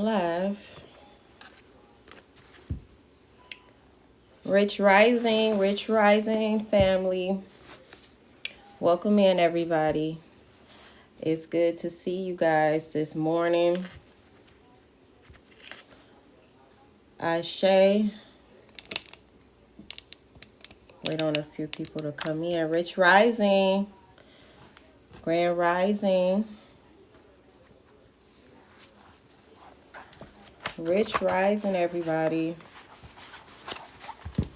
live. Rich Rising family. Welcome in, everybody. It's good to see you guys this morning. Ashe. Wait on a few people to come in. Rich Rising. Grand Rising. Rich Rising, everybody.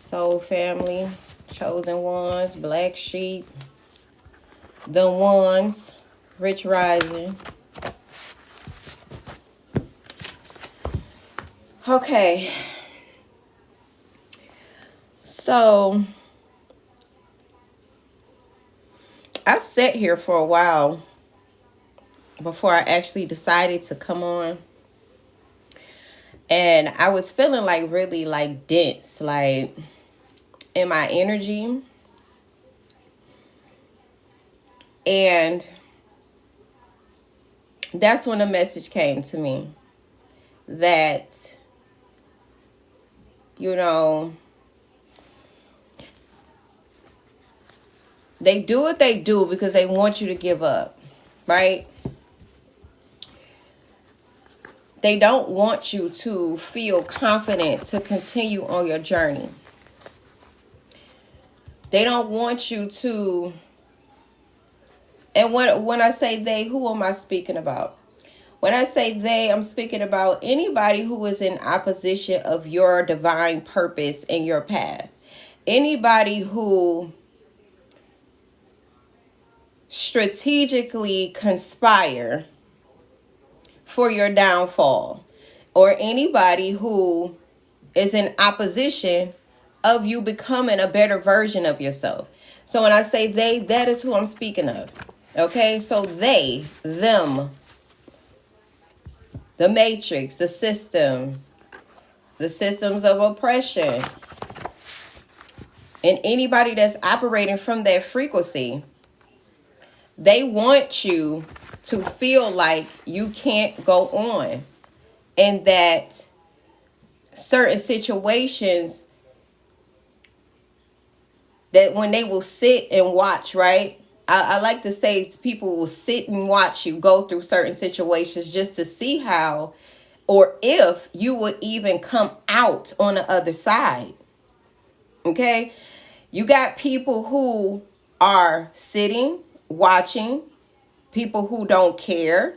Soul family. Chosen ones. Black sheep. The ones. Rich Rising. Okay. So I sat here for a while before I actually decided to come on. And I was feeling like really like dense, like in my energy. And that's when a message came to me that, you know, they do what they do because they want you to give up, right? They don't want you to feel confident to continue on your journey. They don't want you to, and when I say they, who am I speaking about? When I say they, I'm speaking about anybody who is in opposition of your divine purpose and your path. Anybody who strategically conspire for your downfall, or anybody who is in opposition of you becoming a better version of yourself. So when I say they, that is who I'm speaking of. Okay, so they, them, the matrix, the system, the systems of oppression, and anybody that's operating from that frequency, they want you to feel like you can't go on, and that certain situations, that when they will sit and watch, right? I like to say people will sit and watch you go through certain situations just to see how or if you would even come out on the other side. Okay? You got people who are sitting, watching, people who don't care.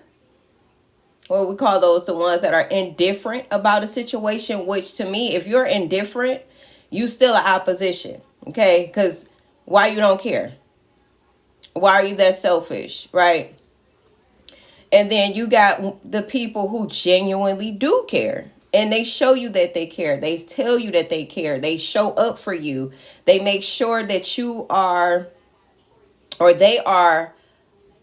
Well, we call those the ones that are indifferent about a situation, which to me, if you're indifferent, you still are opposition. Okay? Because why you don't care? Why are you that selfish, right? And then you got the people who genuinely do care. And they show you that they care. They tell you that they care. They show up for you. They make sure that you are, or they are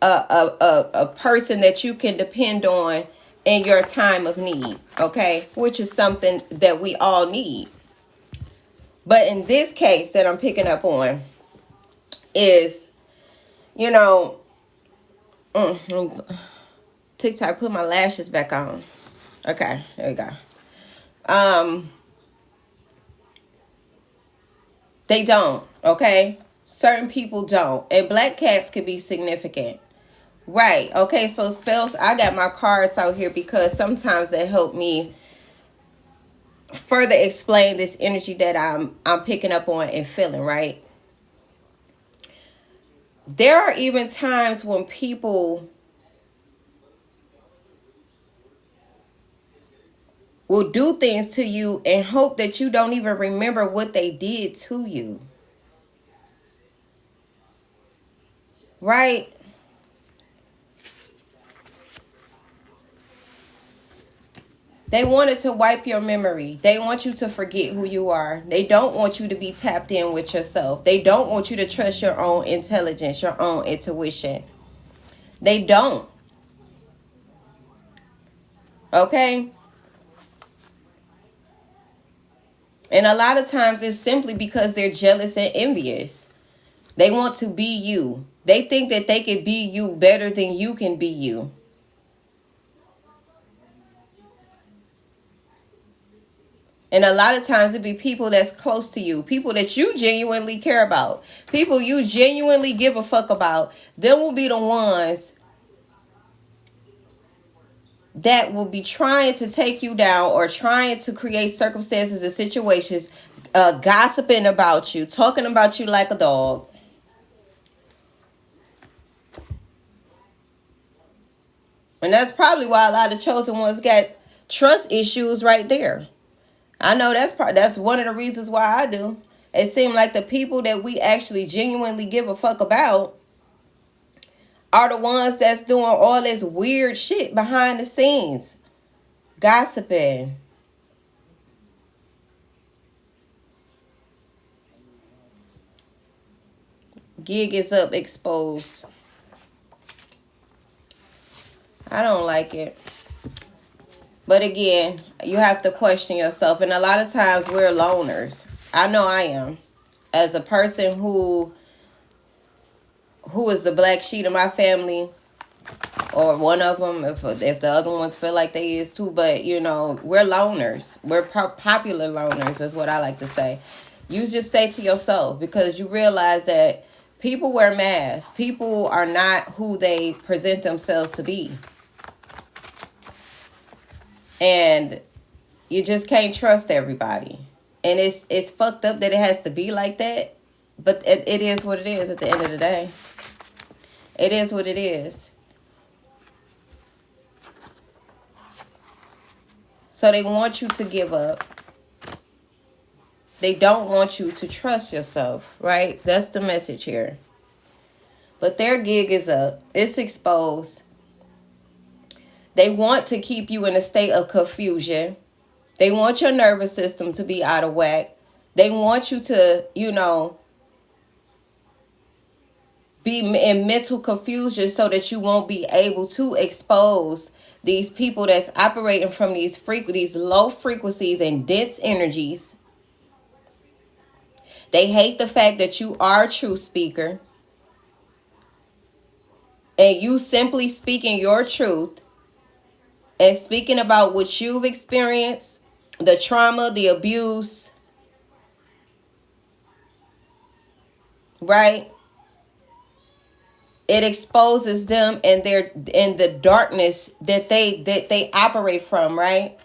a person that you can depend on in your time of need. Okay? Which is something that we all need. But in this case that I'm picking up on is, you know, TikTok put my lashes back on. Okay, there we go. They don't, okay? Certain people don't. And black cats can be significant. Right, okay, so spells, I got my cards out here because sometimes they help me further explain this energy that I'm picking up on and feeling, right? There are even times when people will do things to you and hope that you don't even remember what they did to you. Right? They wanted to wipe your memory. They want you to forget who you are. They don't want you to be tapped in with yourself. They don't want you to trust your own intelligence, your own intuition. They don't. Okay? And a lot of times it's simply because they're jealous and envious. They want to be you. They think that they can be you better than you can be you. And a lot of times it be people that's close to you, people that you genuinely care about, people you genuinely give a fuck about. Them will be the ones that will be trying to take you down or trying to create circumstances and situations, gossiping about you, talking about you like a dog. And that's probably why a lot of chosen ones got trust issues right there. I know that's one of the reasons why I do. It seems like the people that we actually genuinely give a fuck about are the ones that's doing all this weird shit behind the scenes. Gossiping. Gig is up, exposed. I don't like it. But again, you have to question yourself. And a lot of times we're loners. I know I am. As a person who is the black sheep of my family, or one of them, if the other ones feel like they is too. But, you know, we're loners. We're popular loners is what I like to say. You just stay to yourself because you realize that people wear masks. People are not who they present themselves to be. And you just can't trust everybody. And it's fucked up that it has to be like that. But it is what it is at the end of the day. It is what it is. So they want you to give up. They don't want you to trust yourself, right? That's the message here. But their gig is up. It's exposed. They want to keep you in a state of confusion. They want your nervous system to be out of whack. They want you to, you know, be in mental confusion so that you won't be able to expose these people that's operating from these low frequencies and dense energies. They hate the fact that you are a true speaker. And you simply speaking your truth and speaking about what you've experienced, the trauma, the abuse, right? It exposes them and their in the darkness that they operate from, right?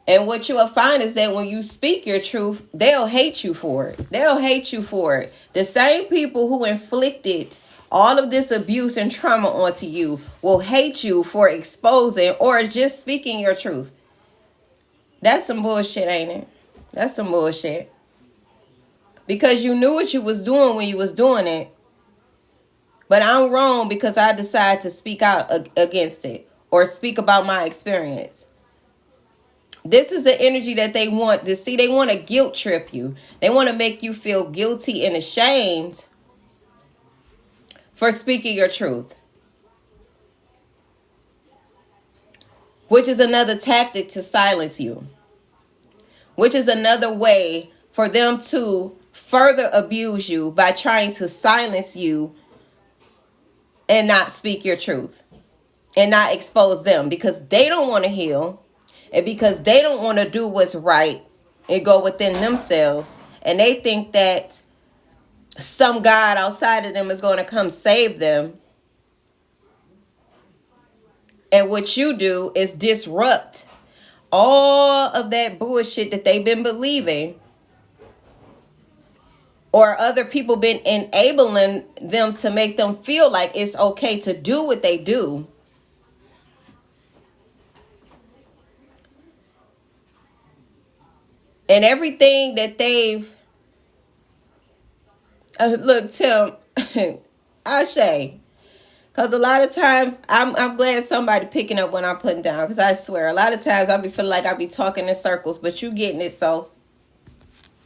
And what you will find is that when you speak your truth, they'll hate you for it. They'll hate you for it. The same people who inflicted all of this abuse and trauma onto you will hate you for exposing or just speaking your truth. That's some bullshit, ain't it? That's some bullshit. Because you knew what you was doing when you was doing it. But I'm wrong because I decided to speak out against it or speak about my experience. This is the energy that they want to see. They want to guilt trip you. They want to make you feel guilty and ashamed for speaking your truth. Which is another tactic to silence you. Which is another way for them to further abuse you by trying to silence you and not speak your truth. And not expose them because they don't want to heal. And because they don't want to do what's right and go within themselves. And they think that some God outside of them is going to come save them. And what you do is disrupt all of that bullshit that they've been believing. Or other people been enabling them to make them feel like it's okay to do what they do. And everything that they've... look, Tim, Ashe. Because a lot of times, I'm glad somebody picking up what I'm putting down. Because I swear, a lot of times I be feeling like I be talking in circles. But you getting it, so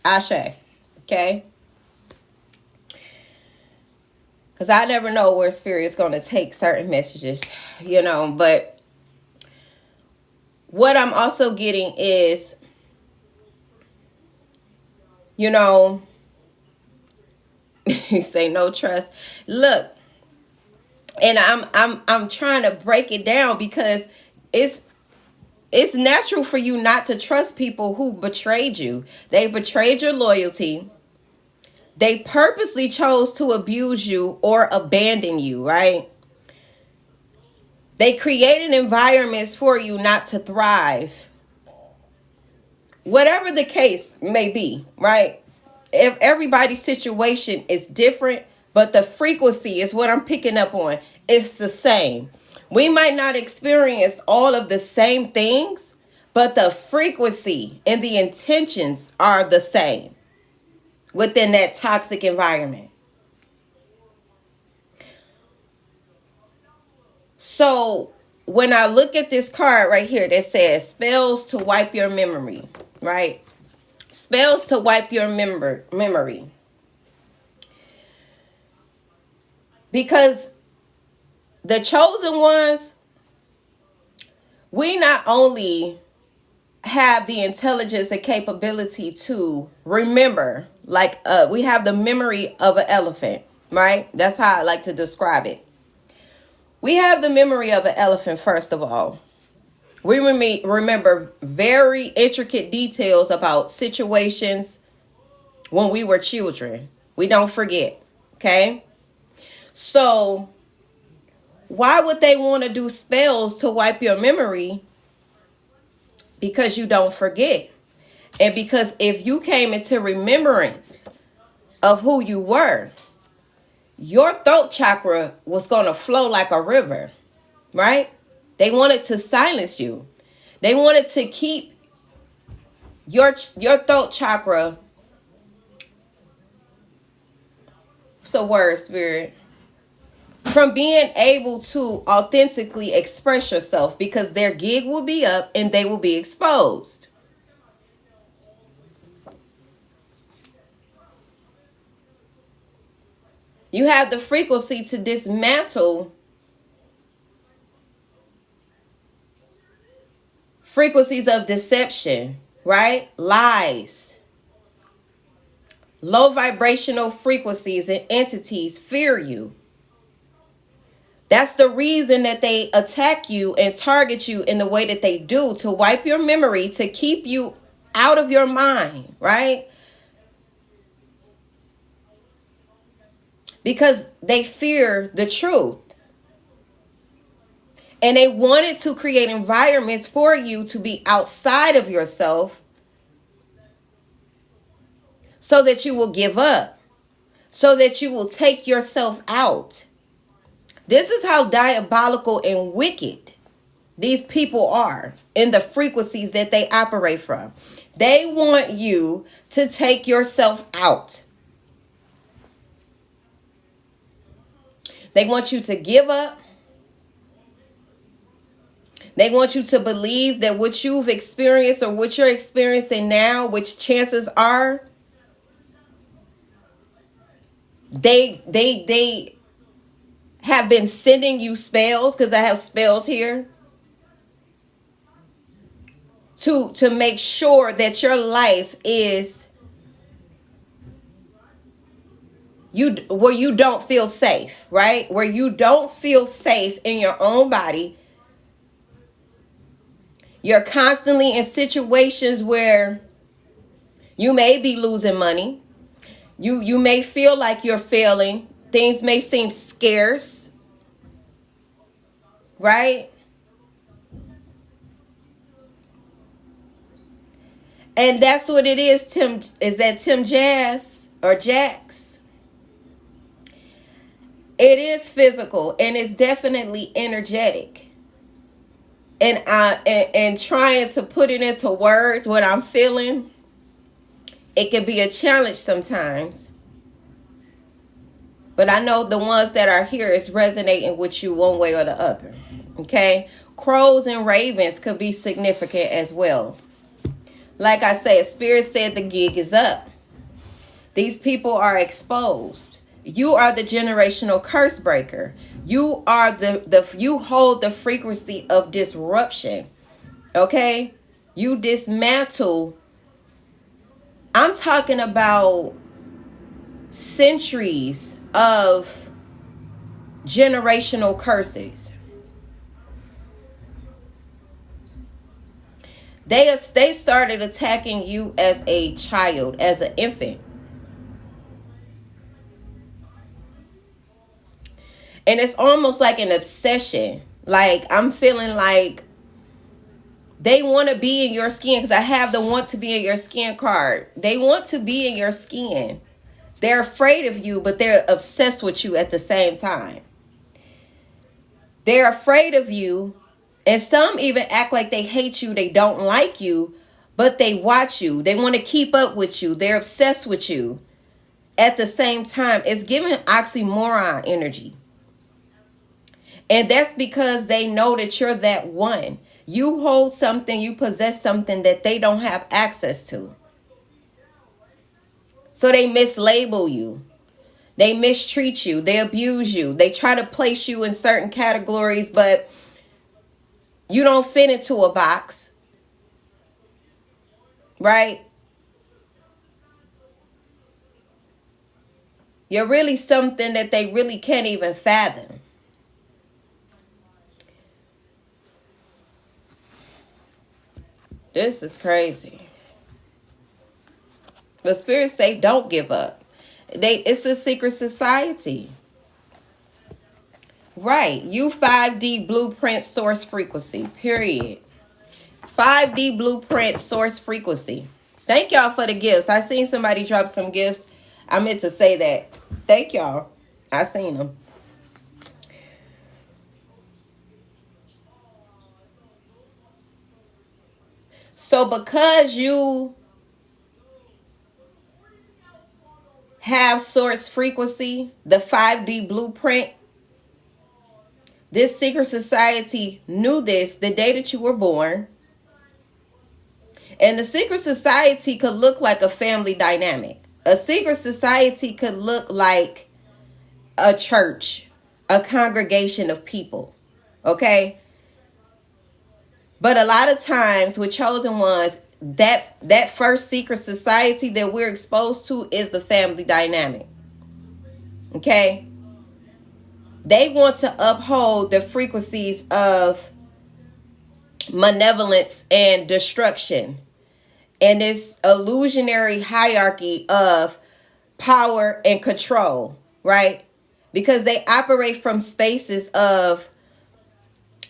Ashe. Okay? Because I never know where spirit is going to take certain messages. You know, but what I'm also getting is... You know, you say no trust. Look, and I'm trying to break it down because it's it's natural for you not to trust people who betrayed you. They betrayed your loyalty. They purposely chose to abuse you or abandon you, right? They created environments for you not to thrive. Whatever the case may be, right? If everybody's situation is different, but the frequency is what I'm picking up on. It's the same. We might not experience all of the same things, but the frequency and the intentions are the same within that toxic environment. So when I look at this card right here that says spells to wipe your memory, right? Spells to wipe your memory. Because the chosen ones, we not only have the intelligence and capability to remember, like we have the memory of an elephant, right? That's how I like to describe it. We have the memory of an elephant, first of all. We remember very intricate details about situations when we were children. We don't forget, okay? So why would they want to do spells to wipe your memory? Because you don't forget. And because if you came into remembrance of who you were, your throat chakra was going to flow like a river, right? They wanted to silence you. They wanted to keep your throat chakra. What's the word, Spirit? From being able to authentically express yourself, because their gig will be up and they will be exposed. You have the frequency to dismantle frequencies of deception, right? Lies. Low vibrational frequencies and entities fear you. That's the reason that they attack you and target you in the way that they do, to wipe your memory, to keep you out of your mind, right? Because they fear the truth. And they wanted to create environments for you to be outside of yourself so that you will give up, so that you will take yourself out. This is how diabolical and wicked these people are in the frequencies that they operate from. They want you to take yourself out. They want you to give up. They want you to believe that what you've experienced or what you're experiencing now, which chances are, they have been sending you spells, because I have spells here, to make sure that your life is where you don't feel safe, right? Where you don't feel safe in your own body. You're constantly in situations where you may be losing money. You may feel like you're failing. Things may seem scarce, right? And that's what it is, Tim. Is that Tim Jazz or Jax? It is physical and it's definitely energetic. And trying to put it into words what I'm feeling, it can be a challenge sometimes. But I know the ones that are here is resonating with you one way or the other. Okay? Crows and ravens could be significant as well. Like I said, Spirit said the gig is up. These people are exposed. You are the generational curse breaker. You are you hold the frequency of disruption. Okay? You dismantle. I'm talking about centuries of generational curses. They started attacking you as a child, as an infant. And it's almost like an obsession. Like, I'm feeling like they want to be in your skin, because I have the want to be in your skin card. They want to be in your skin. They're afraid of you, but they're obsessed with you at the same time. They're afraid of you, and some even act like they hate you, they don't like you, but they watch you. They want to keep up with you. They're obsessed with you. At the same time, it's giving oxymoron energy. And that's because they know that you're that one. You hold something, you possess something that they don't have access to. So they mislabel you. They mistreat you. They abuse you. They try to place you in certain categories, but you don't fit into a box. Right? You're really something that they really can't even fathom. This is crazy. But spirits say don't give up. It's a secret society. Right. You 5D blueprint source frequency. Period. 5D blueprint source frequency. Thank y'all for the gifts. I seen somebody drop some gifts. I meant to say that. Thank y'all. I seen them. So because you have source frequency, the 5D blueprint, this secret society knew this the day that you were born. And the secret society could look like a family dynamic. A secret society could look like a church, a congregation of people. Okay? But a lot of times with chosen ones, that first secret society that we're exposed to is the family dynamic. Okay? They want to uphold the frequencies of malevolence and destruction, and this illusionary hierarchy of power and control, right? Because they operate from spaces of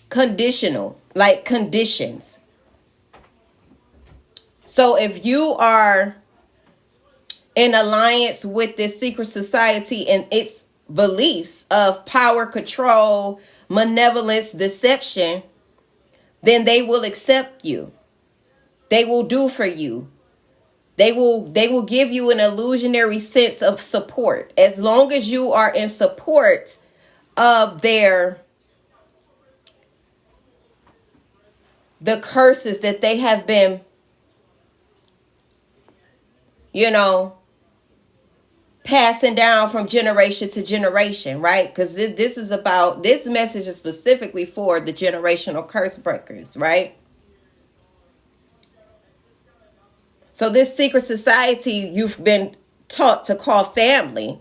conditional, like conditions. So if you are in alliance with this secret society and its beliefs of power, control, malevolence, deception, then they will accept you. They will do for you. They will give you an illusionary sense of support. As long as you are in support of the curses that they have been, passing down from generation to generation, right? Because this message is specifically for the generational curse breakers, right? So this secret society you've been taught to call family,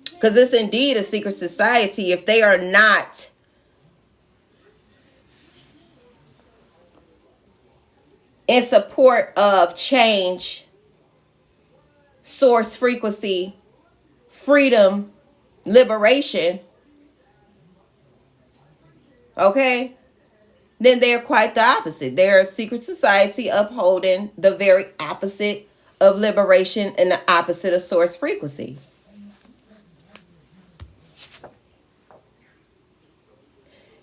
because it's indeed a secret society, if they are not in support of change, source frequency, freedom, liberation, okay, then they're quite the opposite. They're a secret society upholding the very opposite of liberation and the opposite of source frequency.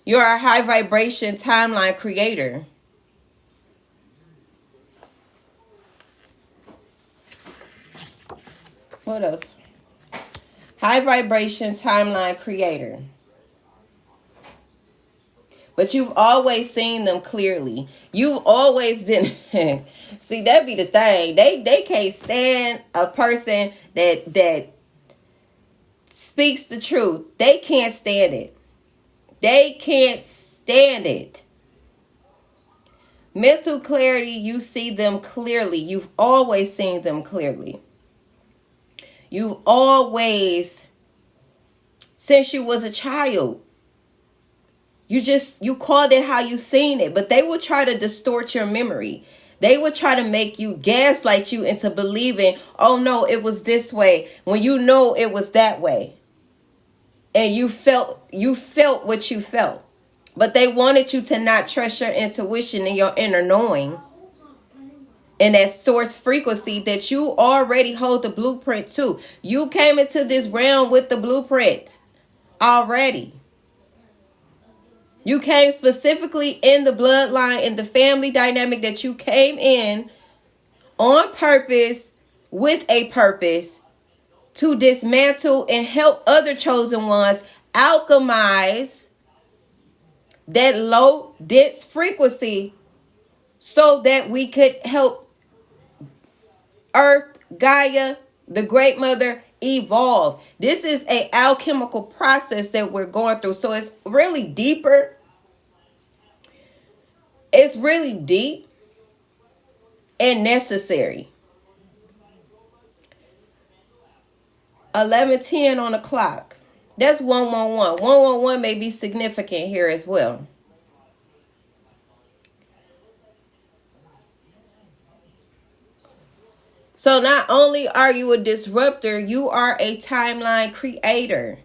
You're a high vibration timeline creator. What else? High vibration timeline creator. But you've always seen them clearly. You've always been see, that be the thing. They can't stand a person that speaks the truth. They can't stand it. They can't stand it. Mental clarity, you see them clearly. You've always seen them clearly. You've always, since you was a child, You called it how you seen it, but they will try to distort your memory. They will try to make you, gaslight you into believing, oh no, it was this way, when you know it was that way. And you felt what you felt. But they wanted you to not trust your intuition and your inner knowing and that source frequency that you already hold the blueprint to. You came into this realm with the blueprint already. You came specifically in the bloodline, in the family dynamic that you came in on purpose, with a purpose, to dismantle and help other chosen ones alchemize that low dense frequency so that we could help Earth, Gaia, the Great Mother evolve. This is a alchemical process that we're going through. So it's really deeper. It's really deep and necessary. 11:10 on the clock. That's 111. 111 may be significant here as well. So not only are you a disruptor, you are a timeline creator,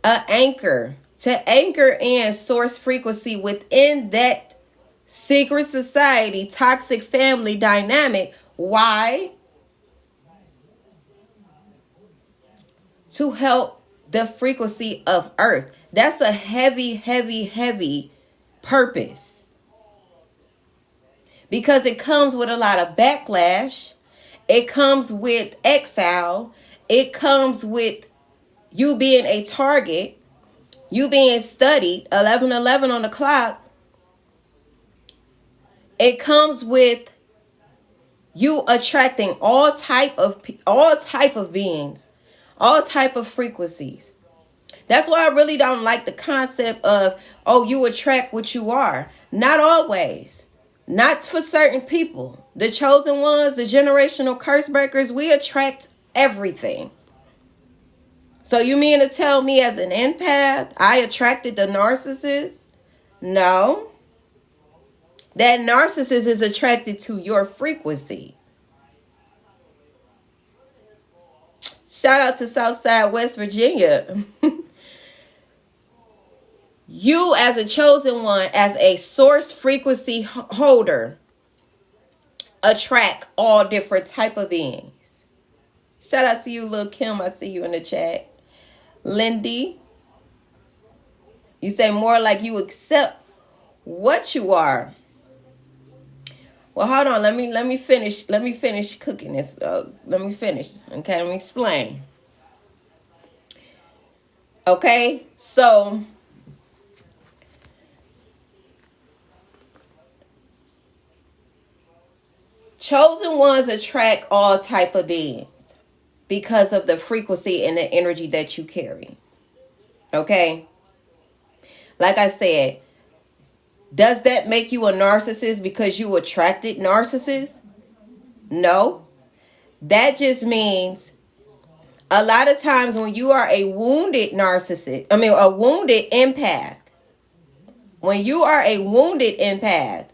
an anchor, to anchor in source frequency within that secret society, toxic family dynamic. Why? To help the frequency of Earth. That's a heavy, heavy, heavy purpose. Because it comes with a lot of backlash. It comes with exile. It comes with you being a target. You being studied. 11:11 on the clock. It comes with you attracting all type of beings, all type of frequencies. That's why I really don't like the concept of, oh, you attract what you are. Not always. Not for certain people. The chosen ones, the generational curse breakers, we attract everything. So you mean to tell me as an empath, I attracted the narcissist? No. That narcissist is attracted to your frequency. Shout out to Southside, West Virginia. You as a chosen one, as a source frequency holder, attract all different type of beings. Shout out to you, Lil Kim. I see you in the chat. Lindy, you say more like you accept what you are. Well, hold on. Let me finish. Let me finish cooking this. Let me finish. Okay, let me explain. Okay, so chosen ones attract all type of beings because of the frequency and the energy that you carry. Okay? Like I said, does that make you a narcissist because you attracted narcissists? No. That just means a lot of times when you are a wounded narcissist, a wounded empath, when you are a wounded empath,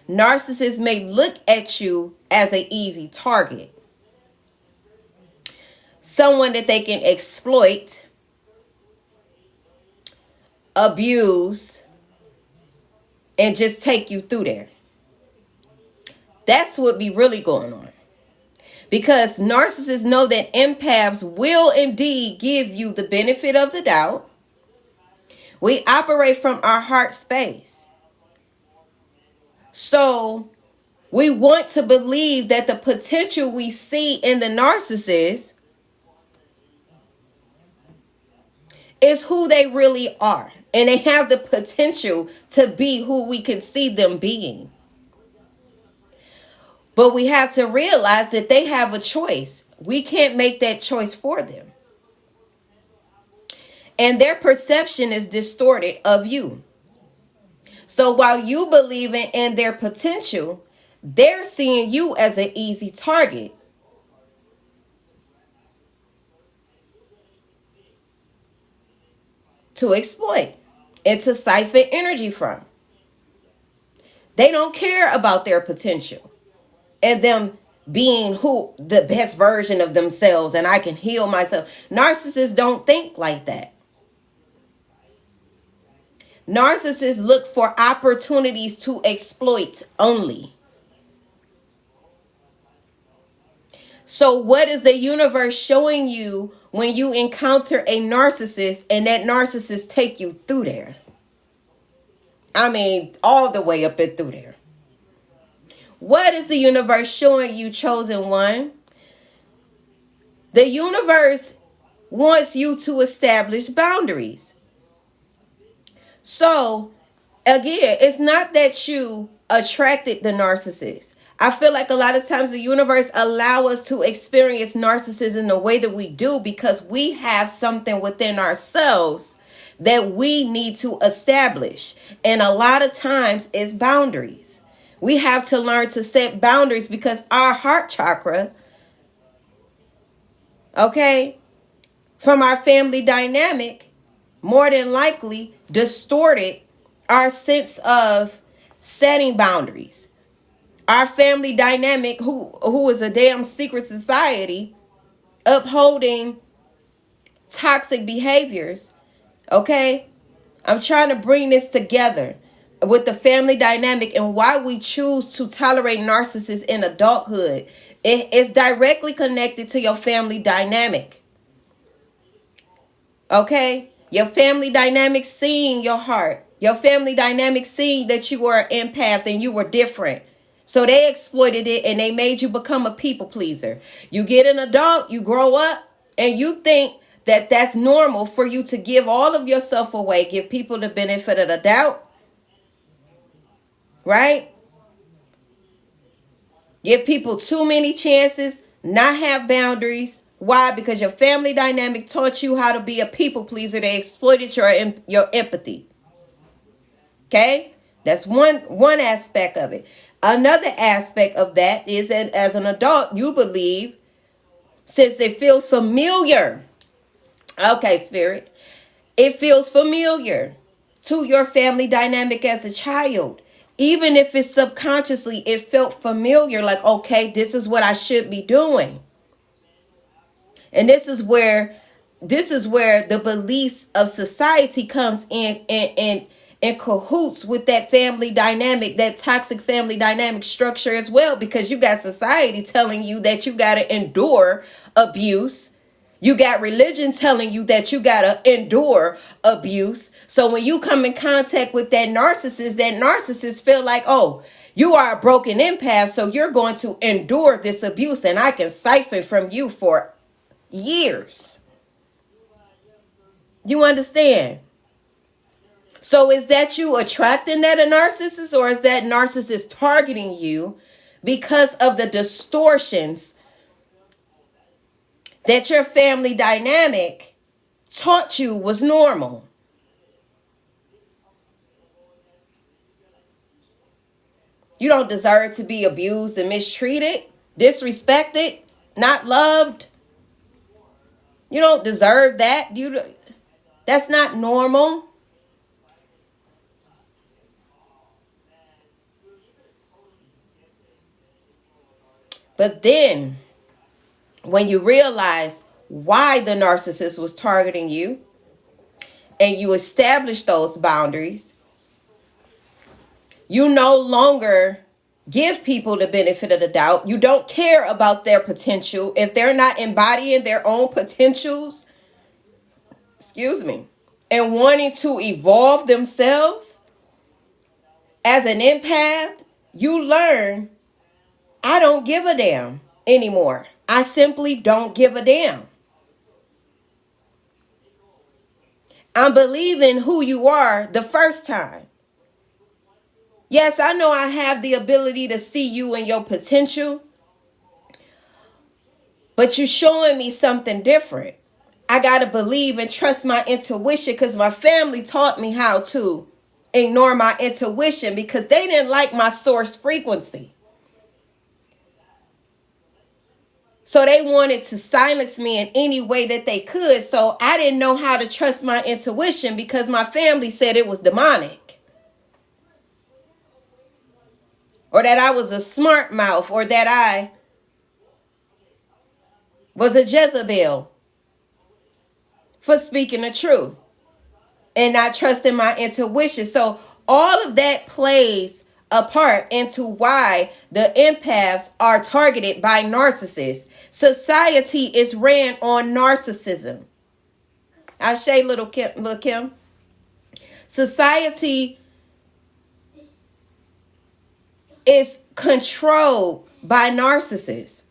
narcissists may look at you as an easy target. Someone that they can exploit, abuse, and just take you through there. That's what be really going on. Because narcissists know that empaths will indeed give you the benefit of the doubt. We operate from our heart space. So we want to believe that the potential we see in the narcissist is who they really are. And they have the potential to be who we can see them being. But we have to realize that they have a choice. We can't make that choice for them. And their perception is distorted of you. So while you believe in their potential, they're seeing you as an easy target. To exploit. and to siphon energy from. They don't care about their potential and them being who the best version of themselves and I can heal myself. Narcissists don't think like that. Narcissists look for opportunities to exploit only. So what is the universe showing you when you encounter a narcissist and that narcissist take you through there? I mean, all the way up and through there. What is the universe showing you, chosen one? The universe wants you to establish boundaries. So, again, it's not that you attracted the narcissist. I feel like a lot of times the universe allow us to experience narcissism the way that we do because we have something within ourselves that we need to establish. And a lot of times it's boundaries. We have to learn to set boundaries because our heart chakra, okay, from our family dynamic, more than likely distorted our sense of setting boundaries. Our family dynamic, who is a damn secret society, upholding toxic behaviors. Okay, I'm trying to bring this together with the family dynamic and why we choose to tolerate narcissists in adulthood. It's directly connected to your family dynamic. Okay, your family dynamic seeing your heart, your family dynamic seeing that you were an empath and you were different. So they exploited it and they made you become a people pleaser. You get an adult, you grow up, and you think that that's normal for you to give all of yourself away, give people the benefit of the doubt, right? Give people too many chances, not have boundaries. Why? Because your family dynamic taught you how to be a people pleaser. They exploited your empathy. Okay? That's one aspect of it. Another aspect of that is that as an adult, you believe, since it feels familiar. Okay, Spirit. It feels familiar to your family dynamic as a child. Even if it's subconsciously, it felt familiar, like, okay, this is what I should be doing. And this is where the beliefs of society comes in cahoots with that family dynamic, that toxic family dynamic structure as well, because you got society telling you that you got to endure abuse. You got religion telling you that you got to endure abuse. So when you come in contact with that narcissist feel like, oh, you are a broken empath, so you're going to endure this abuse and I can siphon from you for years. You understand? So is that you attracting that a narcissist, or is that narcissist targeting you because of the distortions that your family dynamic taught you was normal? You don't deserve to be abused and mistreated, disrespected, not loved. You don't deserve that. That's not normal. But then when you realize why the narcissist was targeting you and you establish those boundaries, you no longer give people the benefit of the doubt. You don't care about their potential. If they're not embodying their own potentials, and wanting to evolve themselves as an empath, you learn, I don't give a damn anymore. I simply don't give a damn. I'm believing who you are the first time. Yes, I know I have the ability to see you and your potential, but you're showing me something different. I got to believe and trust my intuition because my family taught me how to ignore my intuition because they didn't like my source frequency. So they wanted to silence me in any way that they could. So I didn't know how to trust my intuition because my family said it was demonic. Or that I was a smart mouth, or that I was a Jezebel for speaking the truth and not trusting my intuition. So all of that plays a part into why the empaths are targeted by narcissists. Society is ran on narcissism. I say, little Kim. Society is controlled by narcissists.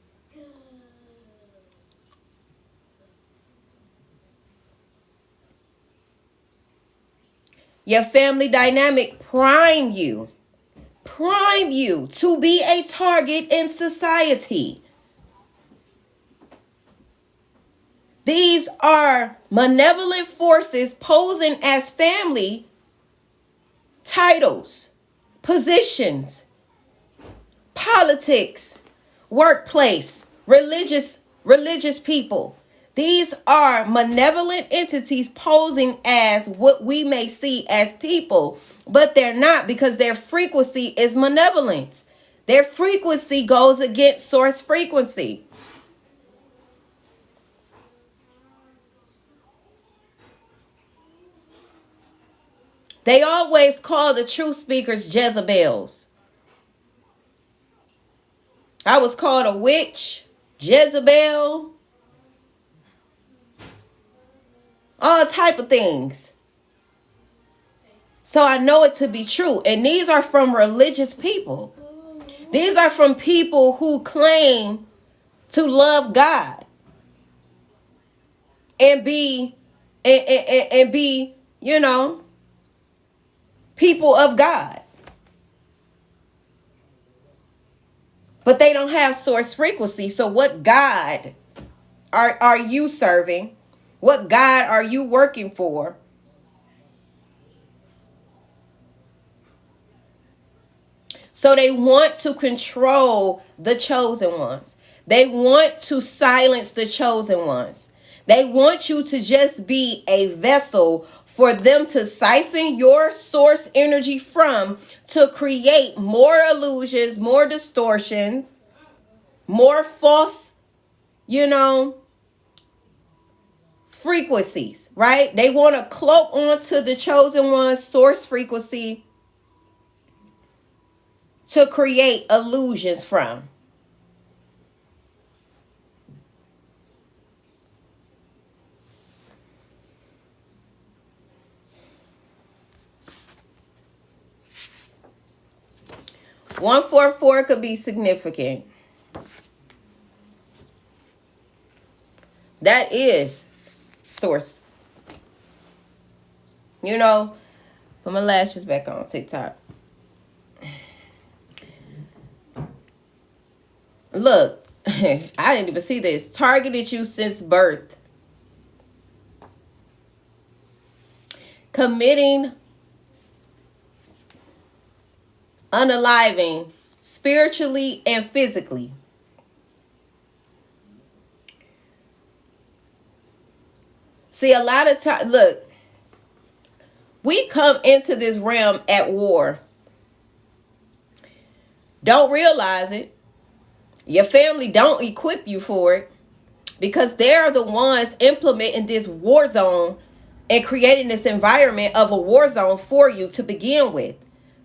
Your family dynamic prime you to be a target in society. These are malevolent forces posing as family titles, positions, politics, workplace, religious people. These are malevolent entities posing as what we may see as people, but they're not, because their frequency is malevolent. Their frequency goes against source frequency. They always call the truth speakers Jezebels. I was called a witch, Jezebel, all type of things. So I know it to be true. And these are from religious people. These are from people who claim to love God and be and be, people of God. But they don't have source frequency. So what God are you serving? What God are you working for? So they want to control the chosen ones. They want to silence the chosen ones. They want you to just be a vessel for them to siphon your source energy from, to create more illusions, more distortions, more false, frequencies, right? They want to cloak onto the chosen one's source frequency to create illusions from. One 4-4 could be significant. That is source. Put my lashes back on TikTok. Look, I didn't even see this. Targeted you since birth. Committing, unaliving, spiritually and physically. See, a lot of time, look, we come into this realm at war. Don't realize it. Your family don't equip you for it, because they're the ones implementing this war zone and creating this environment of a war zone for you to begin with,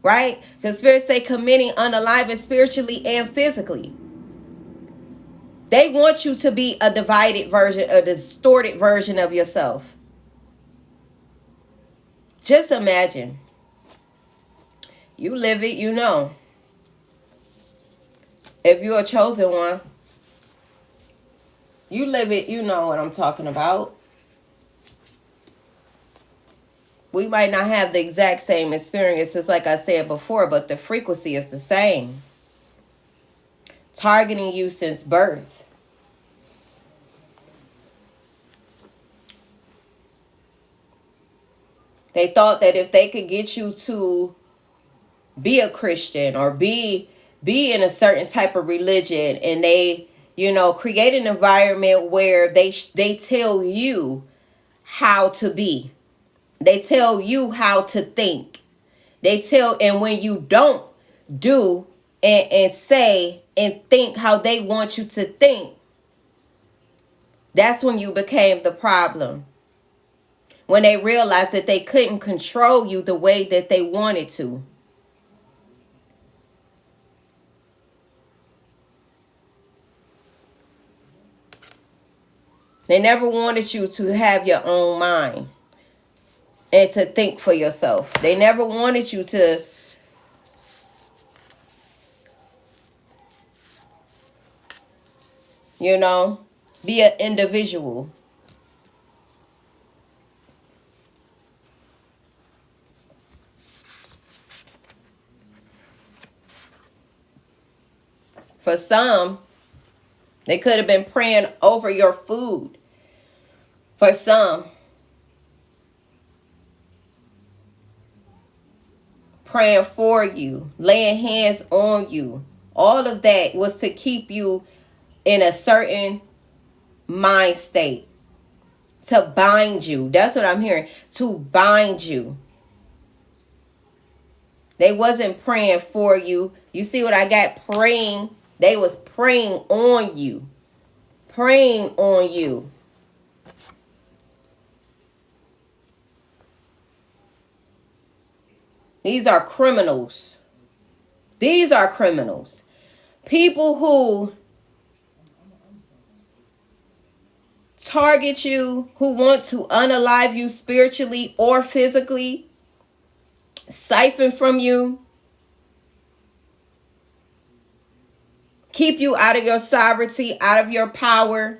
right? Because Spirit say committing, unaliving, spiritually and physically. They want you to be a divided version, a distorted version of yourself. Just imagine. You live it, If you're a chosen one, you live it, you know what I'm talking about. We might not have the exact same experiences, like I said before, but the frequency is the same. Targeting you since birth. They thought that if they could get you to be a Christian or be in a certain type of religion, and they You know, create an environment where they tell you how to be. They tell you how to think. And when you don't do and say and think how they want you to think, that's when you became the problem. When they realized that they couldn't control you the way that they wanted to. They never wanted you to have your own mind and to think for yourself. They never wanted you to be an individual. For some, they could have been praying over your food. For some, praying for you, laying hands on you. All of that was to keep you in a certain mind state. To bind you. That's what I'm hearing. To bind you. They wasn't praying for you. You see what I got? Praying. They was praying on you. Praying on you. These are criminals. These are criminals. People who target you, who want to unalive you spiritually or physically, siphon from you, keep you out of your sovereignty, out of your power,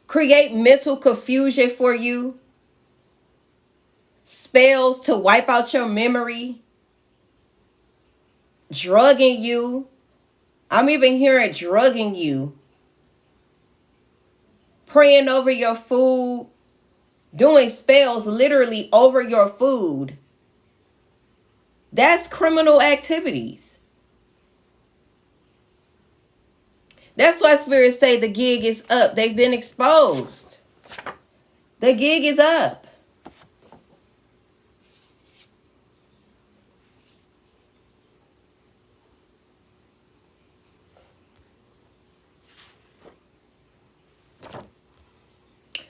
create mental confusion for you, spells to wipe out your memory, drugging you. I'm even hearing drugging you, praying over your food, doing spells literally over your food. That's criminal activities. That's why spirits say the gig is up. They've been exposed. The gig is up.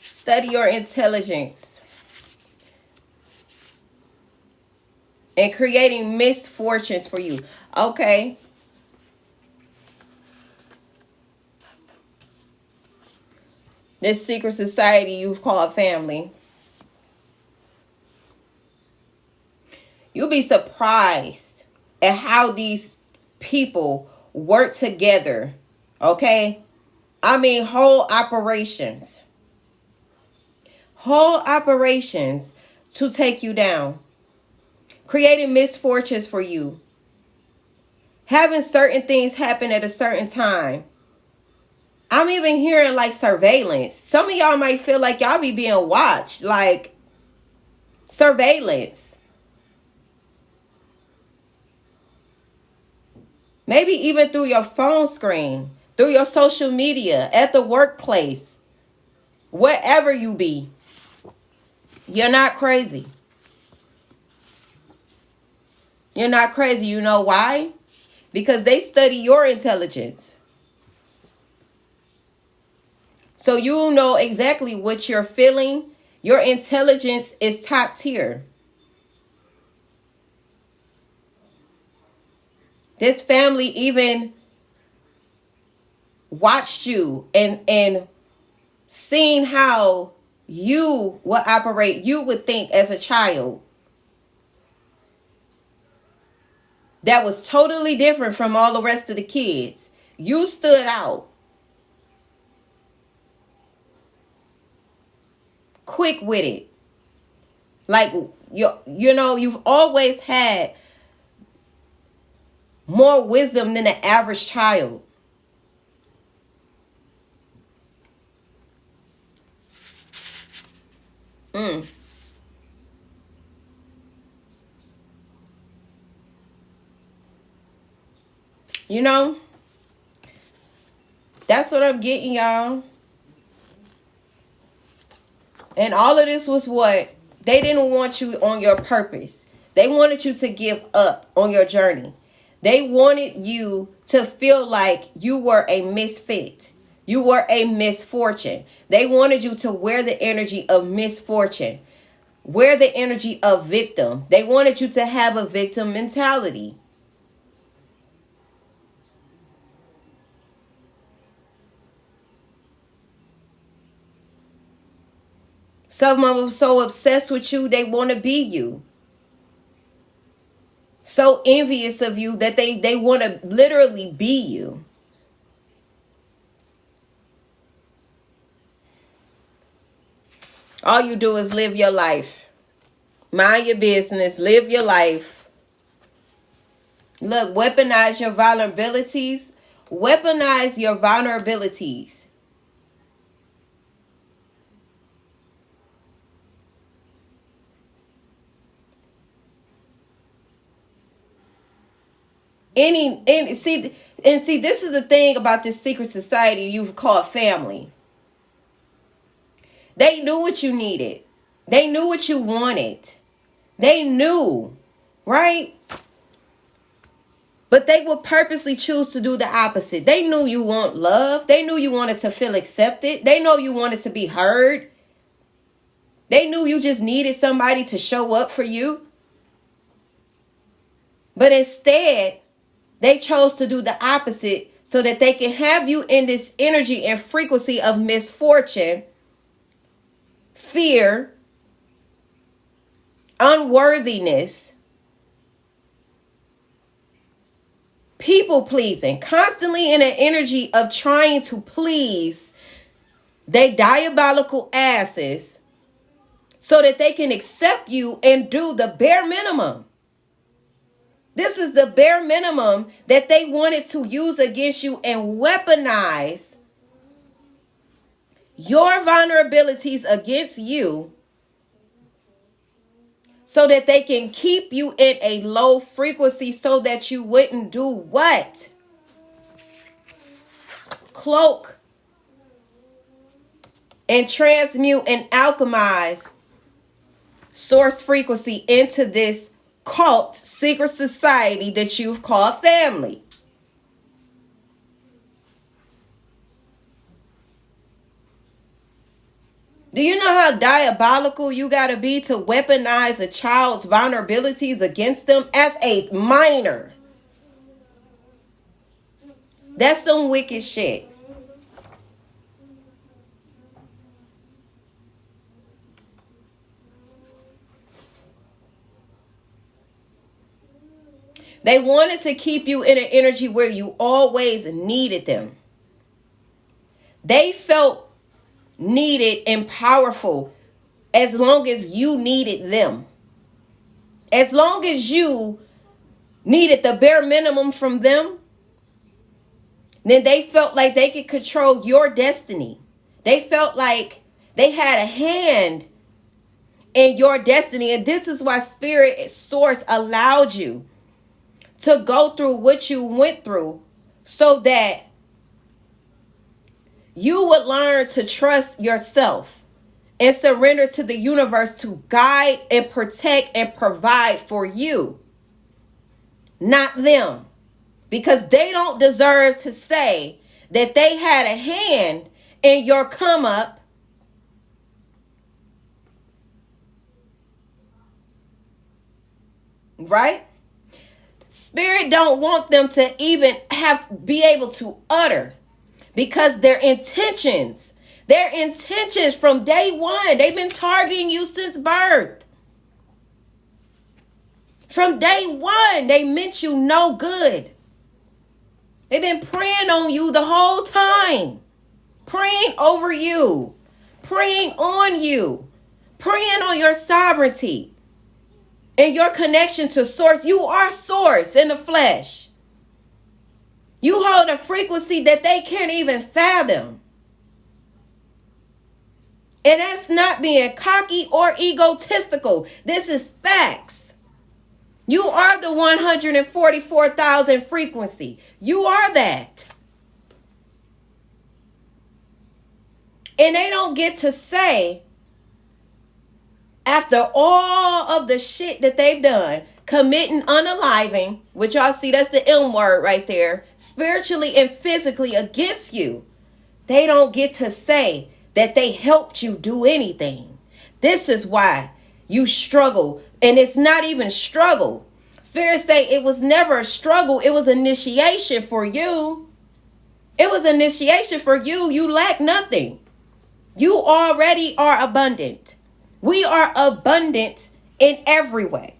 Study your intelligence. And creating misfortunes for you. Okay. This secret society you've called family. You'll be surprised at how these people work together. Okay? I mean, whole operations. Whole operations to take you down. Creating misfortunes for you. Having certain things happen at a certain time. I'm even hearing like surveillance. Some of y'all might feel like y'all be being watched. Like surveillance. Maybe even through your phone screen. Through your social media. At the workplace. Wherever you be. You're not crazy. You're not crazy. You know why? Because they study your intelligence. So you know exactly what you're feeling. Your intelligence is top tier. This family even watched you and seen how you would operate, you would think as a child. That was totally different from all the rest of the kids. You stood out. Quick with it. Like, you've always had more wisdom than the average child. That's what I'm getting, y'all. And all of this was what? They didn't want you on your purpose. They wanted you to give up on your journey. They wanted you to feel like you were a misfit. You were a misfortune. They wanted you to wear the energy of misfortune. Wear the energy of victim. They wanted you to have a victim mentality. Some of them are so obsessed with you, they want to be you. So envious of you that they want to literally be you. All you do is live your life. Mind your business. Live your life. Look, weaponize your vulnerabilities. Weaponize your vulnerabilities. See, this is the thing about this secret society you've called family. They knew what you needed. They knew what you wanted. They knew, right? But they would purposely choose to do the opposite. They knew you want love. They knew you wanted to feel accepted. They know you wanted to be heard. They knew you just needed somebody to show up for you. But instead, they chose to do the opposite so that they can have you in this energy and frequency of misfortune, fear, unworthiness, people pleasing, constantly in an energy of trying to please they diabolical asses so that they can accept you and do the bare minimum. This is the bare minimum that they wanted to use against you and weaponize your vulnerabilities against you so that they can keep you in a low frequency so that you wouldn't do what? Cloak and transmute and alchemize source frequency into this cult secret society that you've called family. Do you know how diabolical you got to be to weaponize a child's vulnerabilities against them as a minor? That's some wicked shit. They wanted to keep you in an energy where you always needed them. They felt needed and powerful as long as you needed them. As long as you needed the bare minimum from them, then they felt like they could control your destiny. They felt like they had a hand in your destiny. And this is why Spirit Source allowed you to go through what you went through so that you would learn to trust yourself and surrender to the universe to guide and protect and provide for you, not them. Because they don't deserve to say that they had a hand in your come up. Right? Spirit don't want them to even be able to utter, because their intentions from day one, they've been targeting you since birth. From day one, they meant you no good. They've been preying on you the whole time. Praying over you. Praying on you. Praying on your sovereignty. And your connection to Source. You are Source in the flesh. You hold a frequency that they can't even fathom. And that's not being cocky or egotistical. This is facts. You are the 144,000 frequency. You are that. And they don't get to say, after all of the shit that they've done, committing unaliving, which y'all see, that's the M word right there, spiritually and physically against you, they don't get to say that they helped you do anything. This is why you struggle. And it's not even struggle. Spirit say it was never a struggle. It was initiation for you. It was initiation for you. You lack nothing. You already are abundant. We are abundant in every way.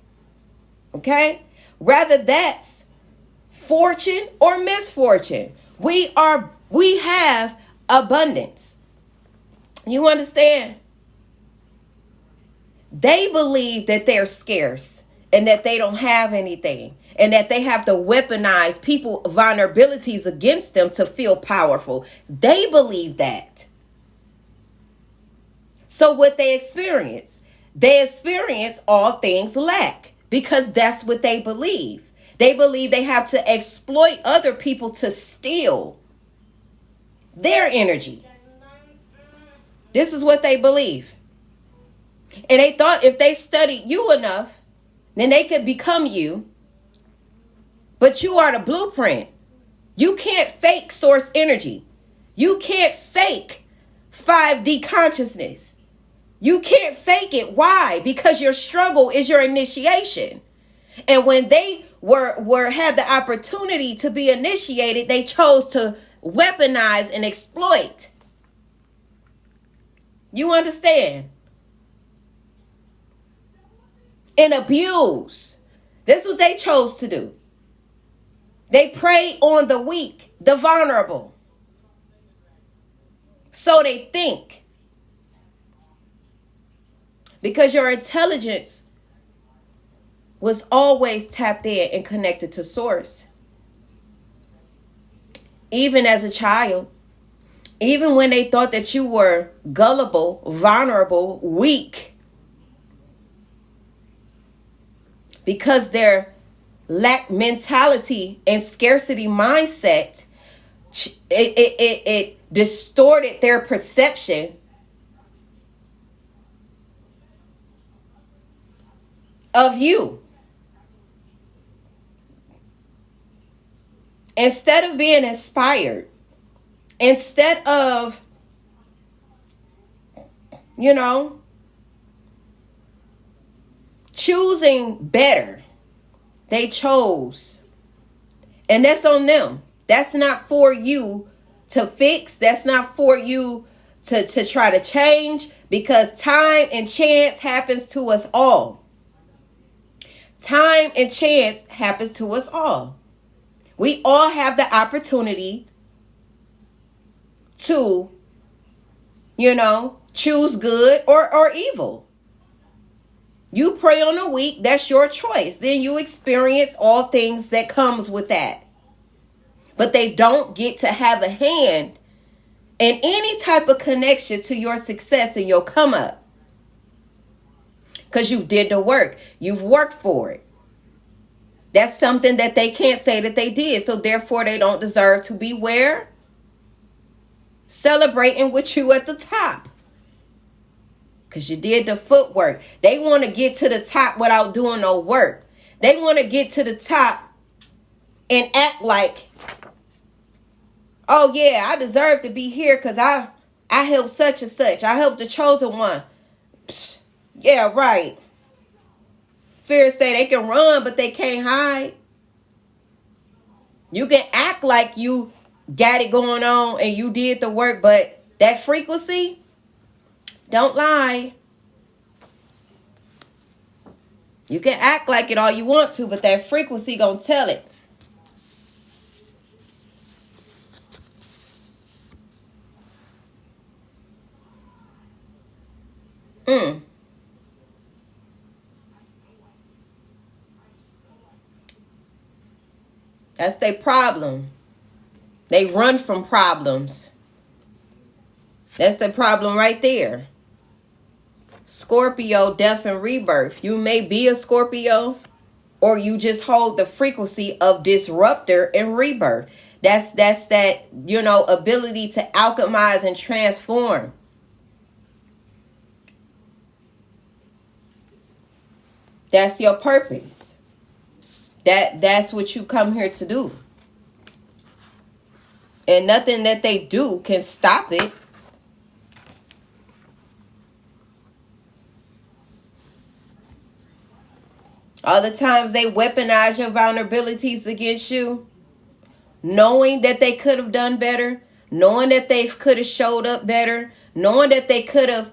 Okay? Whether that's fortune or misfortune, we have abundance. You understand? They believe that they're scarce and that they don't have anything and that they have to weaponize people's vulnerabilities against them to feel powerful. They believe that. So what they experience all things lack because that's what they believe. They believe they have to exploit other people to steal their energy. This is what they believe. And they thought if they studied you enough, then they could become you. But you are the blueprint. You can't fake source energy. You can't fake 5D consciousness. You can't fake it. Why? Because your struggle is your initiation. And when they had the opportunity to be initiated, they chose to weaponize and exploit. You understand? And abuse. That's what they chose to do. They prey on the weak, the vulnerable. So they think. Because your intelligence was always tapped in and connected to source. Even as a child. Even when they thought that you were gullible, vulnerable, weak. Because their lack mentality and scarcity mindset, it distorted their perception of you. Instead of being inspired, instead of, choosing better, they chose. And that's on them. That's not for you to fix. That's not for you to try to change, because time and chance happens to us all. Time and chance happens to us all. We all have the opportunity to, choose good or evil. You prey on the weak, that's your choice. Then you experience all things that comes with that. But they don't get to have a hand in any type of connection to your success and your come up. Because you did the work. You've worked for it. That's something that they can't say that they did. So therefore they don't deserve to be where? Celebrating with you at the top. Because you did the footwork. They want to get to the top without doing no work. They want to get to the top and act like, oh yeah, I deserve to be here because I helped such and such. I helped the chosen one. Psst, yeah, right. Spirit say they can run, but they can't hide. You can act like you got it going on and you did the work, but that frequency, don't lie. You can act like it all you want to, but that frequency gonna tell it. That's their problem. They run from problems. That's the problem right there. Scorpio, death and rebirth. You may be a Scorpio, or you just hold the frequency of disruptor and rebirth. That's that, ability to alchemize and transform. That's your purpose. That's what you come here to do. And nothing that they do can stop it. All the times they weaponize your vulnerabilities against you, knowing that they could have done better, knowing that they could have showed up better, knowing that they could have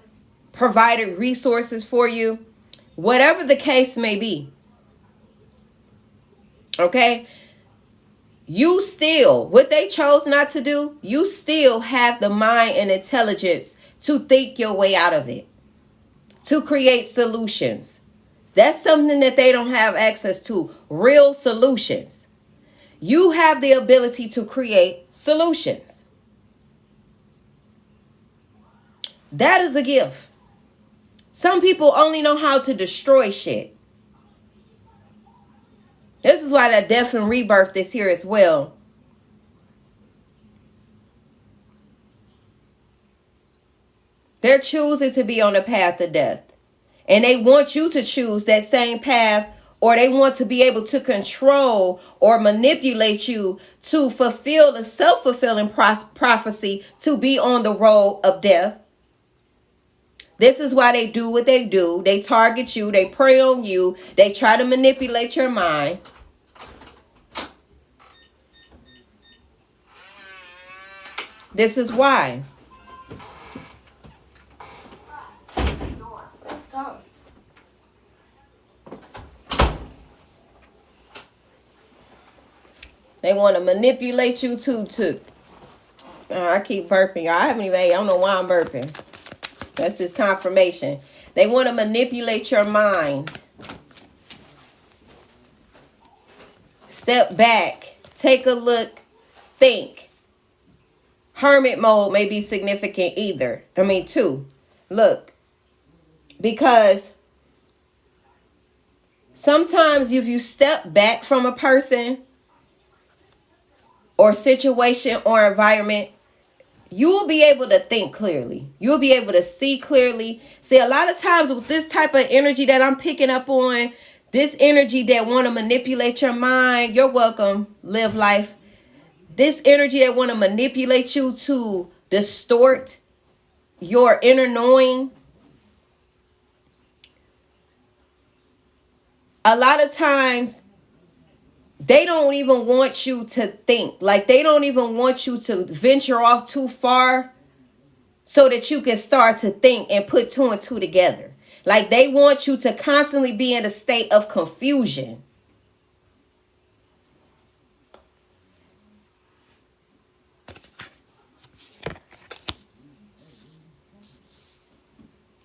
provided resources for you, whatever the case may be. Okay? You still, what they chose not to do, you still have the mind and intelligence to think your way out of it, to create solutions. That's something that they don't have access to, real solutions. You have the ability to create solutions. That is a gift. Some people only know how to destroy shit. This is why that death and rebirth is here as well. They're choosing to be on the path of death. And they want you to choose that same path, or they want to be able to control or manipulate you to fulfill the self-fulfilling prophecy to be on the road of death. This is why they do what they do. They target you. They prey on you. They try to manipulate your mind. This is why. Let's go. They want to manipulate you to I keep burping. I don't know why I'm burping. That's just confirmation. They want to manipulate your mind. Step back. Take a look. Think. Hermit mode may be significant too. Look. Because sometimes if you step back from a person or situation or environment, you will be able to think clearly. You'll be able to see clearly. See, a lot of times with this type of energy that I'm picking up on, this energy that want to manipulate your mind, you're welcome, live life. This energy that want to manipulate you to distort your inner knowing. A lot of times, they don't even want you to think. Like, they don't even want you to venture off too far so that you can start to think and put two and two together. Like, they want you to constantly be in a state of confusion.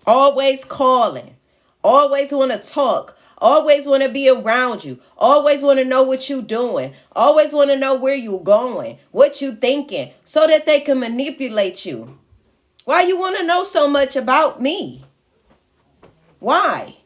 Always calling. Always want to talk. Always want to be around you. Always want to know what you're doing. Always want to know where you're going. What you thinking. So that they can manipulate you. Why you want to know so much about me? Why?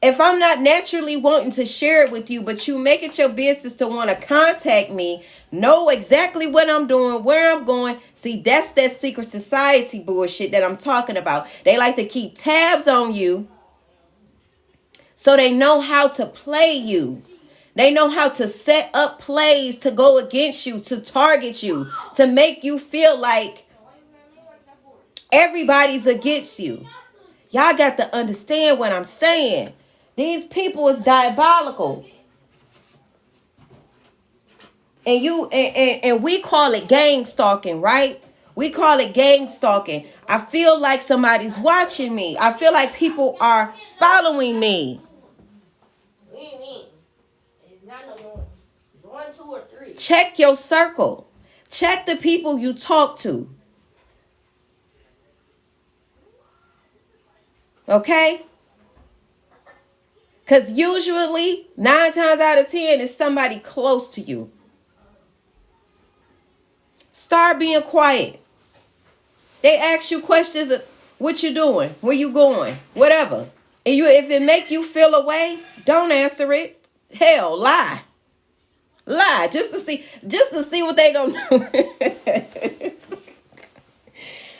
If I'm not naturally wanting to share it with you, but you make it your business to want to contact me, know exactly what I'm doing, where I'm going. See, that's that secret society bullshit that I'm talking about. They like to keep tabs on you so they know how to play you. They know how to set up plays to go against you, to target you, to make you feel like everybody's against you. Y'all got to understand what I'm saying. These people is diabolical. And we call it gang stalking, right? We call it gang stalking. I feel like somebody's watching me. I feel like people are following me. What do you mean? It's not no more. It's 1, 2, or 3. Check your circle. Check the people you talk to. Okay? Because usually, 9 times out of 10, it's somebody close to you. Start being quiet. They ask you questions of what you doing, where you going, whatever. And if it make you feel away, don't answer it. Hell, lie. Lie just to see what they gonna do.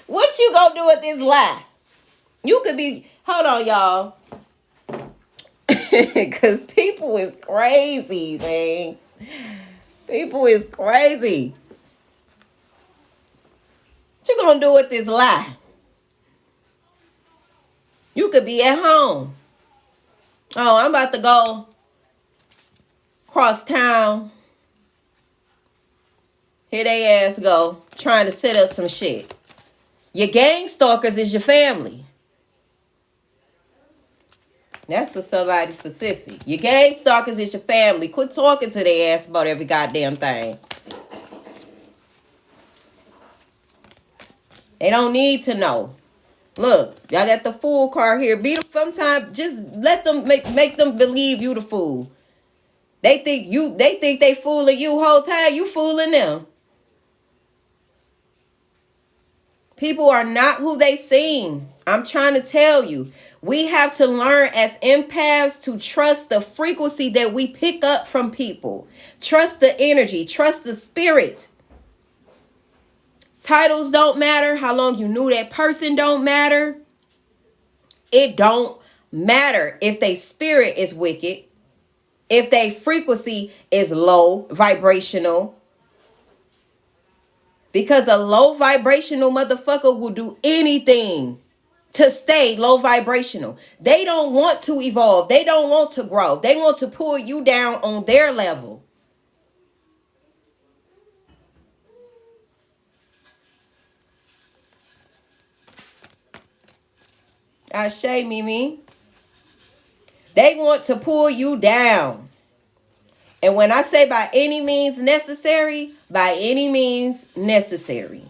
What you gonna do with this lie? You could be, hold on, y'all. Because people is crazy, man. People is crazy. What you gonna do with this lie? You could be at home. Oh, I'm about to go cross town. Here they ass go, trying to set up some shit. Your gang stalkers is your family. That's for somebody specific. Your gang stalkers is your family. Quit talking to their ass about every goddamn thing. They don't need to know. Look, y'all got the fool card here. Beat them sometime. Just let them make them believe you the fool. They think they fooling you whole time. You fooling them. People are not who they seem. I'm trying to tell you. We have to learn as empaths to trust the frequency that we pick up from people. Trust the energy. Trust the spirit. Titles don't matter. How long you knew that person don't matter. It don't matter if they spirit is wicked. If they frequency is low, vibrational. Because a low vibrational motherfucker will do anything to stay low vibrational. They don't want to evolve. They don't want to grow. They want to pull you down on their level. Ashe, Mimi. They want to pull you down. And when I say by any means necessary, by any means necessary.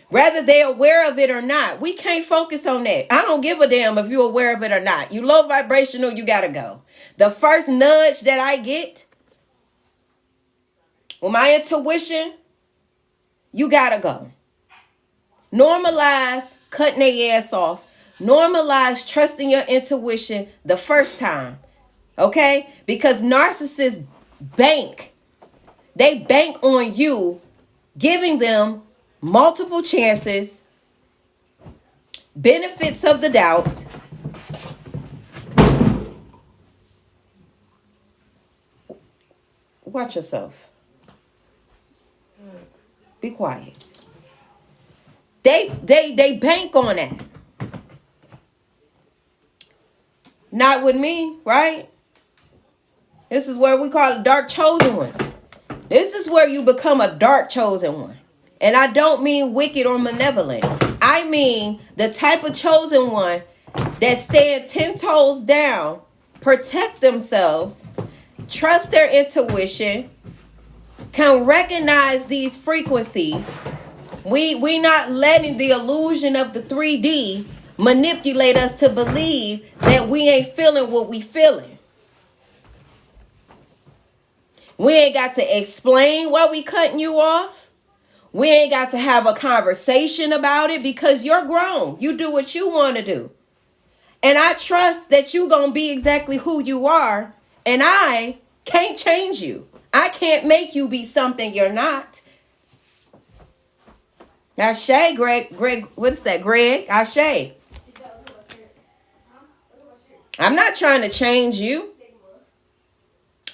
Whether they're aware of it or not, we can't focus on that. I don't give a damn if you're aware of it or not. You low vibrational, you gotta go. The first nudge that I get with my intuition, you gotta go. Normalize cutting their ass off. Normalize trusting your intuition the first time. Okay? Because narcissists bank. They bank on you giving them multiple chances, benefits of the doubt. Watch yourself. Be quiet. They bank on that. Not with me, right? This is where we call it dark chosen ones. This is where you become a dark chosen one. And I don't mean wicked or malevolent. I mean the type of chosen one that stand 10 toes down, protect themselves, trust their intuition, can recognize these frequencies. We not letting the illusion of the 3D manipulate us to believe that we ain't feeling what we feeling. We ain't got to explain why we cutting you off. We ain't got to have a conversation about it because you're grown. You do what you want to do. And I trust that you going to be exactly who you are. And I can't change you. I can't make you be something you're not. Ashe, Greg, what is that, Greg? Ashe. I'm not trying to change you,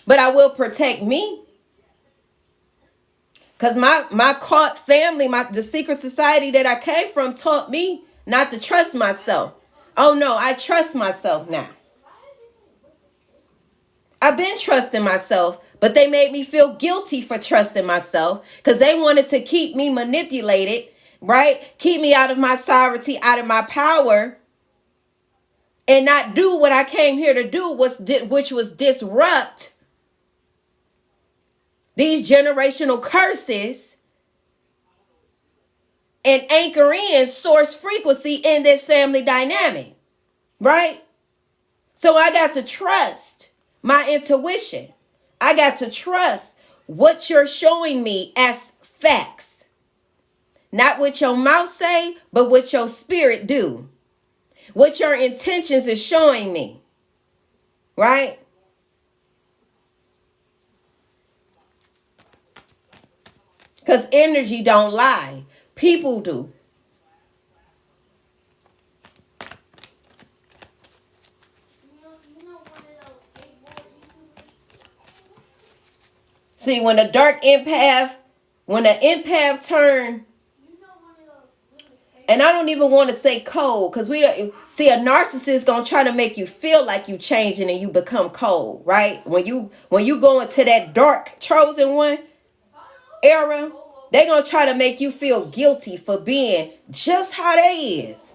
but I will protect me. Because my cult family, the secret society that I came from taught me not to trust myself. Oh no, I trust myself now. I've been trusting myself, but they made me feel guilty for trusting myself because they wanted to keep me manipulated, right? Keep me out of my sovereignty, out of my power, and not do what I came here to do, which was disrupt these generational curses and anchor in source frequency in this family dynamic, right? So I got to trust my intuition. I got to trust what you're showing me as facts. Not what your mouth say, but what your spirit do. What your intentions is showing me, right? Because energy don't lie. People do. See, when the empath turn, and I don't even want to say cold, because we don't see a narcissist gonna try to make you feel like you changing and you become cold, right? When you go into that dark chosen one era, they gonna try to make you feel guilty for being just how they is.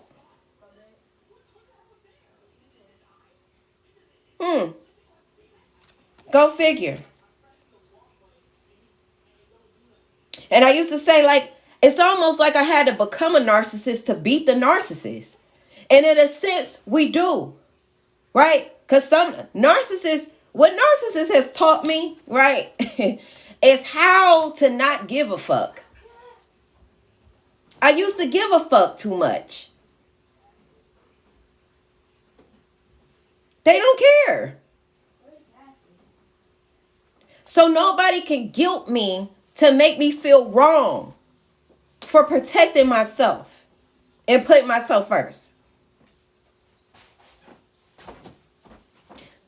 Go figure. And I used to say, like, it's almost like I had to become a narcissist to beat the narcissist. And in a sense, we do, right? Because what narcissist has taught me, right, is how to not give a fuck. I used to give a fuck too much. They don't care. So nobody can guilt me to make me feel wrong for protecting myself and putting myself first.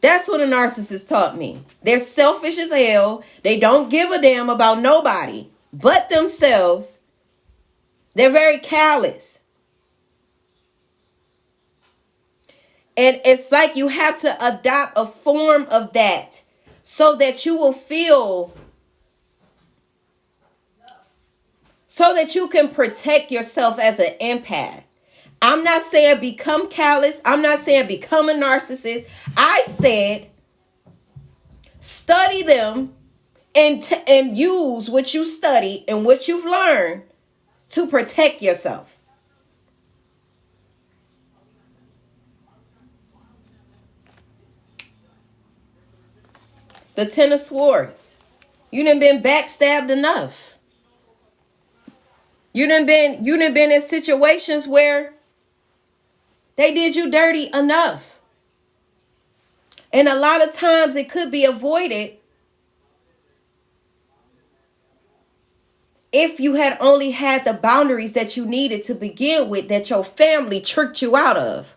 That's what a narcissist taught me. They're selfish as hell. They don't give a damn about nobody but themselves. They're very callous. And it's like you have to adopt a form of that so that you will feel, so that you can protect yourself as an empath. I'm not saying become callous. I'm not saying become a narcissist. I said study them and use what you study and what you've learned to protect yourself. The Ten of Swords. You done been backstabbed enough. You done been in situations where they did you dirty enough. And a lot of times it could be avoided if you had only had the boundaries that you needed to begin with, that your family tricked you out of.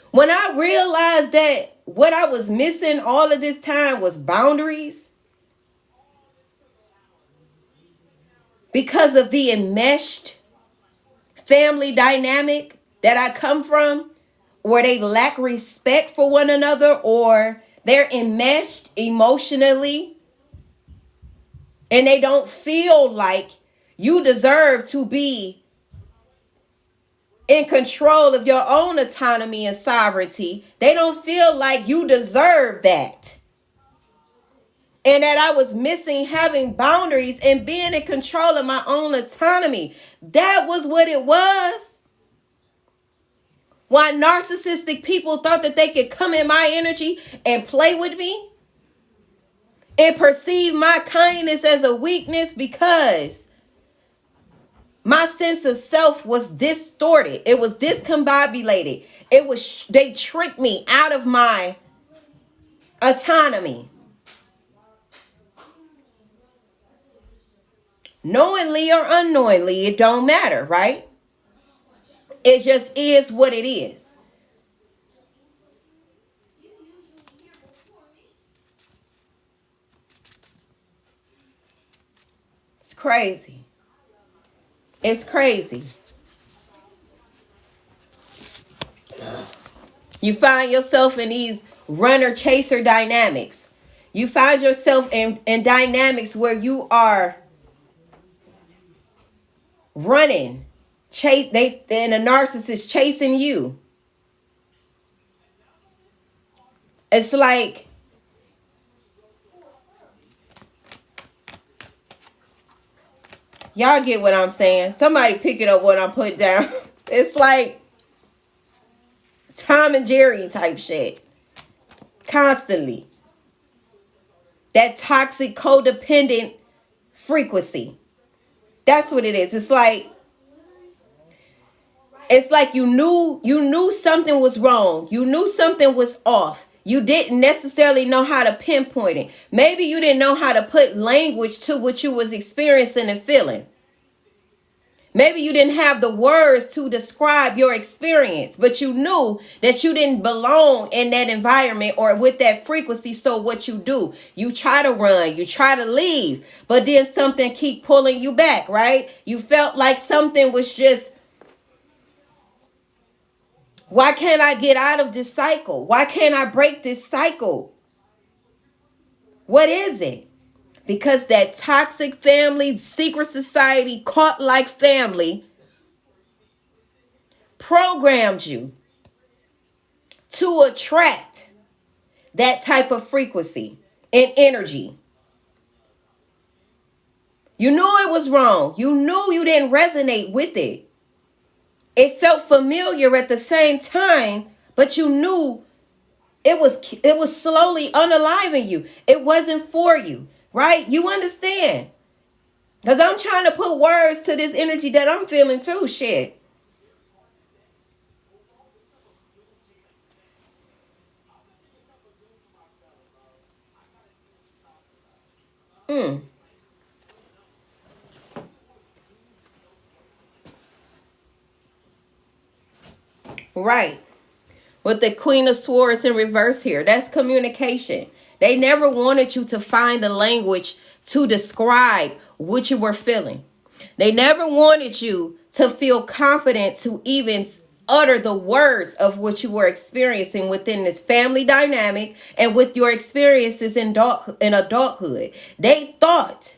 When I realized that what I was missing all of this time was boundaries, because of the enmeshed family dynamic that I come from, where they lack respect for one another, or they're enmeshed emotionally, and they don't feel like you deserve to be in control of your own autonomy and sovereignty. They don't feel like you deserve that. And that I was missing having boundaries and being in control of my own autonomy. That was what it was. Why narcissistic people thought that they could come in my energy and play with me and perceive my kindness as a weakness, because my sense of self was distorted. It was discombobulated. They tricked me out of my autonomy. Knowingly or unknowingly, it don't matter, right? It just is what it is. It's crazy. It's crazy. You find yourself in these runner-chaser dynamics. You find yourself in dynamics where you are running. And a narcissist chasing you. It's like y'all get what I'm saying. Somebody pick it up what I'm putting down. It's like Tom and Jerry type shit. Constantly. That toxic codependent frequency. That's what it is. It's like you knew something was wrong. You knew something was off. You didn't necessarily know how to pinpoint it. Maybe you didn't know how to put language to what you was experiencing and feeling. Maybe you didn't have the words to describe your experience, but you knew that you didn't belong in that environment or with that frequency. So what you do, you try to run, you try to leave, but then something keep pulling you back, right? You felt like something was just, why can't I get out of this cycle? Why can't I break this cycle? What is it? Because that toxic family, secret society, caught like family programmed you to attract that type of frequency and energy. You knew it was wrong. You knew you didn't resonate with it. It felt familiar at the same time, but you knew it was slowly unaliving you. It wasn't for you, right? You understand? Because I'm trying to put words to this energy that I'm feeling too. Shit. Mm, right. With the Queen of Swords in reverse here. That's communication. They never wanted you to find the language to describe what you were feeling. They never wanted you to feel confident to even utter the words of what you were experiencing within this family dynamic and with your experiences in adulthood. They thought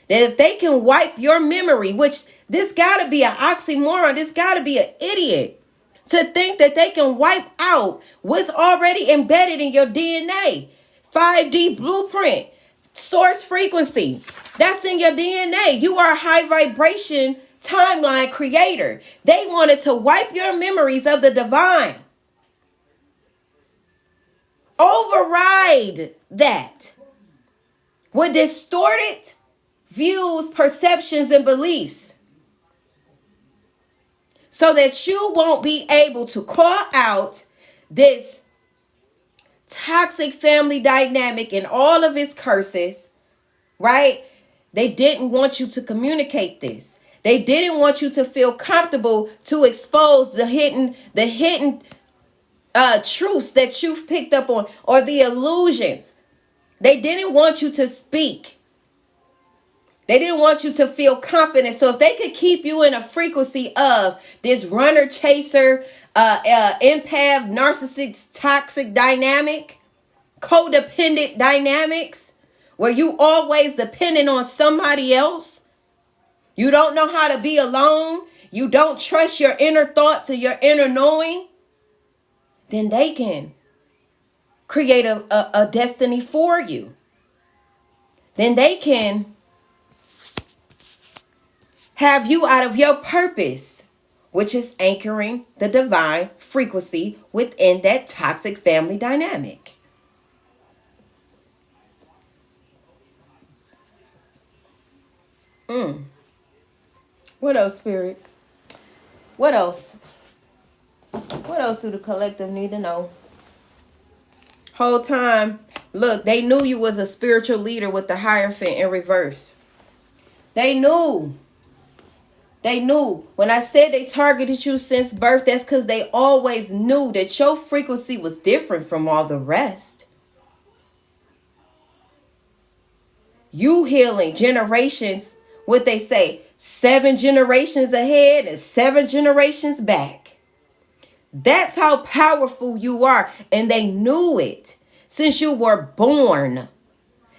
that if they can wipe your memory, which this gotta be an oxymoron, this gotta be an idiot to think that they can wipe out what's already embedded in your DNA. 5D blueprint, source frequency, that's in your DNA. You are a high vibration timeline creator. They wanted to wipe your memories of the divine, override that with distorted views, perceptions, and beliefs, so that you won't be able to call out this toxic family dynamic and all of its curses, right? They didn't want you to communicate this. They didn't want you to feel comfortable to expose the hidden truths that you've picked up on, or the illusions. They didn't want you to speak. They didn't want you to feel confident. So if they could keep you in a frequency of this runner chaser, empath, narcissist, toxic dynamic, codependent dynamics, where you always dependent on somebody else, you don't know how to be alone, you don't trust your inner thoughts and your inner knowing, then they can create a destiny for you. Then they can have you out of your purpose, which is anchoring the divine frequency within that toxic family dynamic. What else, Spirit? What else? What else do the collective need to know? Whole time, look, they knew you was a spiritual leader with the Hierophant in reverse. They knew. They knew. When I said they targeted you since birth, that's because they always knew that your frequency was different from all the rest. You healing generations, what they say, 7 generations ahead and 7 generations back. That's how powerful you are. And they knew it since you were born,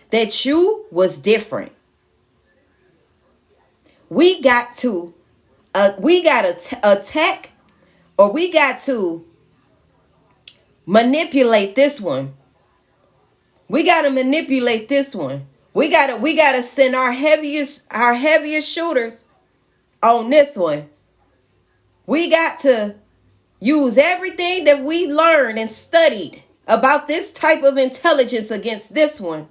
that you was different. We got to attack, or we got to manipulate this one. We got to manipulate this one. We gotta send our heaviest shooters on this one. We got to use everything that we learned and studied about this type of intelligence against this one.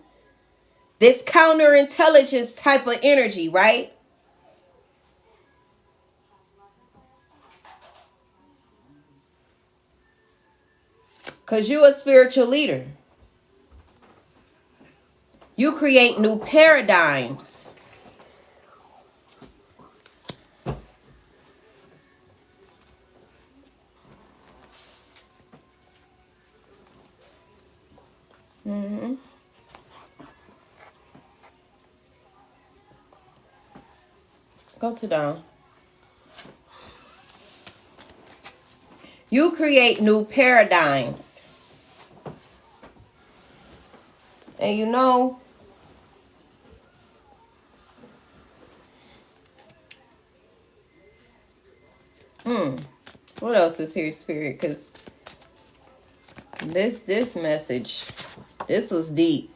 This counterintelligence type of energy, right? Because you're a spiritual leader. You create new paradigms. Mm-hmm. Go sit down. You create new paradigms. And you know, what else is here, Spirit? Because this message, this was deep.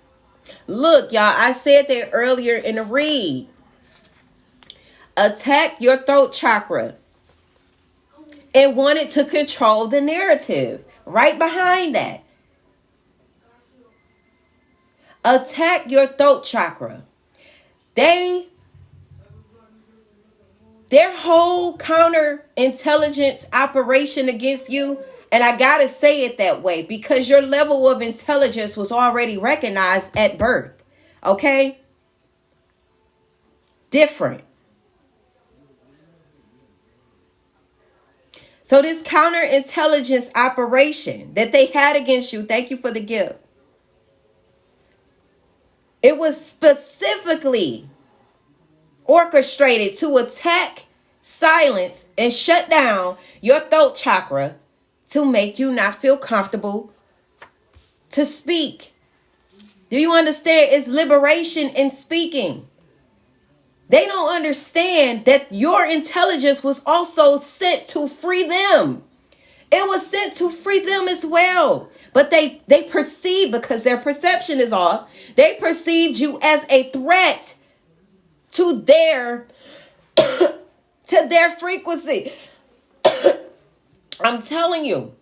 Look, y'all, I said that earlier in the read. Attack your throat chakra and wanted to control the narrative. Right behind that. Attack your throat chakra. Their whole counterintelligence operation against you, and I gotta say it that way because your level of intelligence was already recognized at birth. Okay? Different. So this counterintelligence operation that they had against you, thank you for the gift. It was specifically orchestrated to attack, silence, and shut down your throat chakra to make you not feel comfortable to speak. Do you understand? It's liberation in speaking. They don't understand that your intelligence was also sent to free them. It was sent to free them as well. But they perceive, because their perception is off, they perceived you as a threat to their frequency. I'm telling you.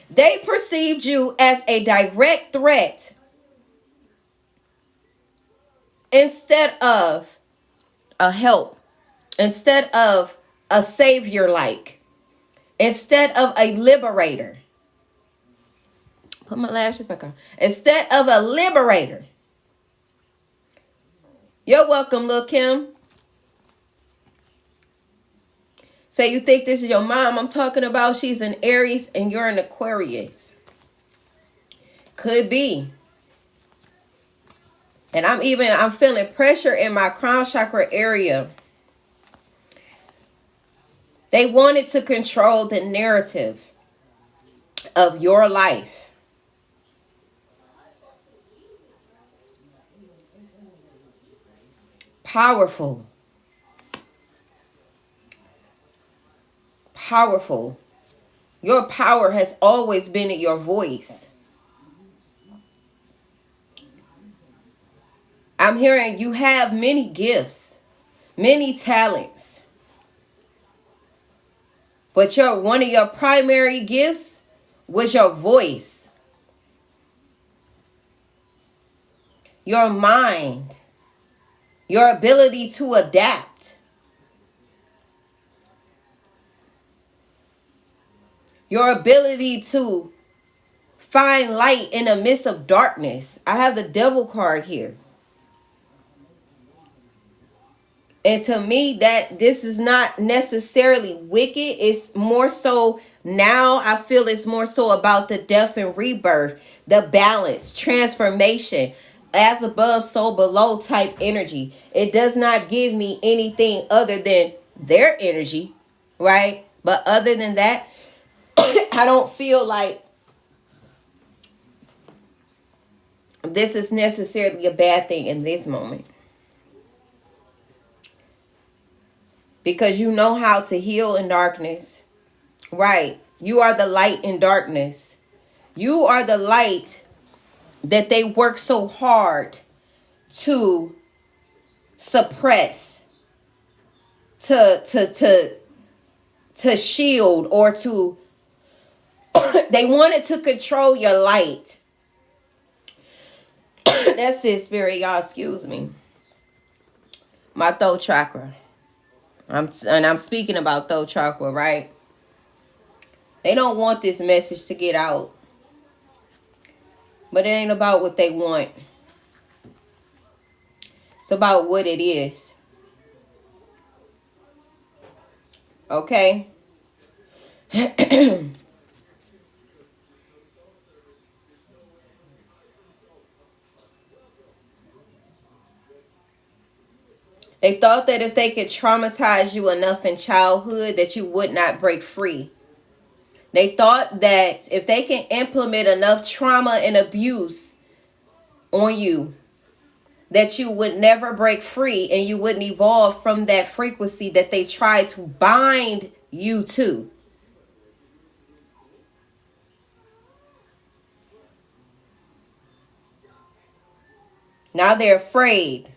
They perceived you as a direct threat instead of a help, instead of a savior, like, instead of a liberator. Put my lashes back on. Instead of a liberator. You're welcome, Lil' Kim. Say you think this is your mom I'm talking about. She's an Aries and you're an Aquarius. Could be. And I'm feeling pressure in my crown chakra area. They wanted to control the narrative of your life. Powerful. Powerful. Your power has always been in your voice. I'm hearing you have many gifts, many talents. But one of your primary gifts was your voice. Your mind. Your ability to adapt. Your ability to find light in the midst of darkness. I have the devil card here. And to me, that this is not necessarily wicked. It's more so now I feel it's more so about the death and rebirth, the balance, transformation, as above, so below type energy. It does not give me anything other than their energy, right? But other than that, I don't feel like this is necessarily a bad thing in this moment. Because you know how to heal in darkness. Right. You are the light in darkness. You are the light that they work so hard to suppress, to shield, or to they wanted to control your light. That's it, Spirit. Y'all excuse me. My throat chakra. I'm speaking about throat chakra, right? They don't want this message to get out. But it ain't about what they want. It's about what it is. Okay? They thought that if they could traumatize you enough in childhood that you would not break free. They thought that if they can implement enough trauma and abuse on you, that you would never break free and you wouldn't evolve from that frequency that they tried to bind you to. Now they're afraid.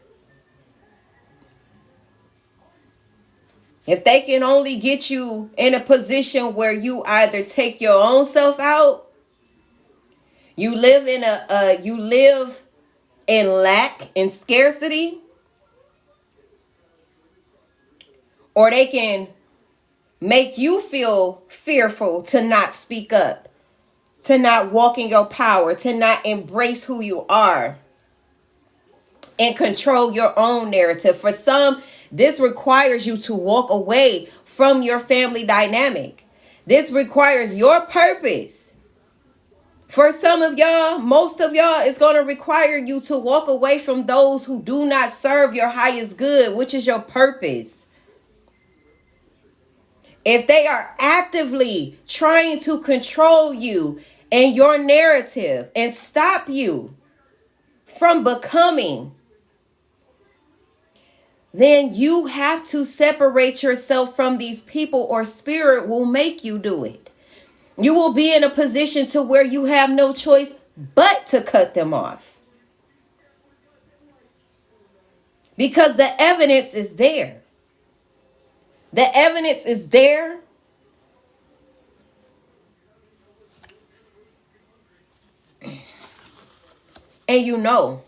If they can only get you in a position where you either take your own self out, you live in lack and scarcity, or they can make you feel fearful to not speak up, to not walk in your power, to not embrace who you are and control your own narrative. For some, this requires you to walk away from your family dynamic. This requires your purpose. For some of y'all, most of y'all, it's going to require you to walk away from those who do not serve your highest good, which is your purpose. If they are actively trying to control you and your narrative and stop you from becoming, then you have to separate yourself from these people, or spirit will make you do it. You will be in a position to where you have no choice but to cut them off. Because the evidence is there. The evidence is there. And you know.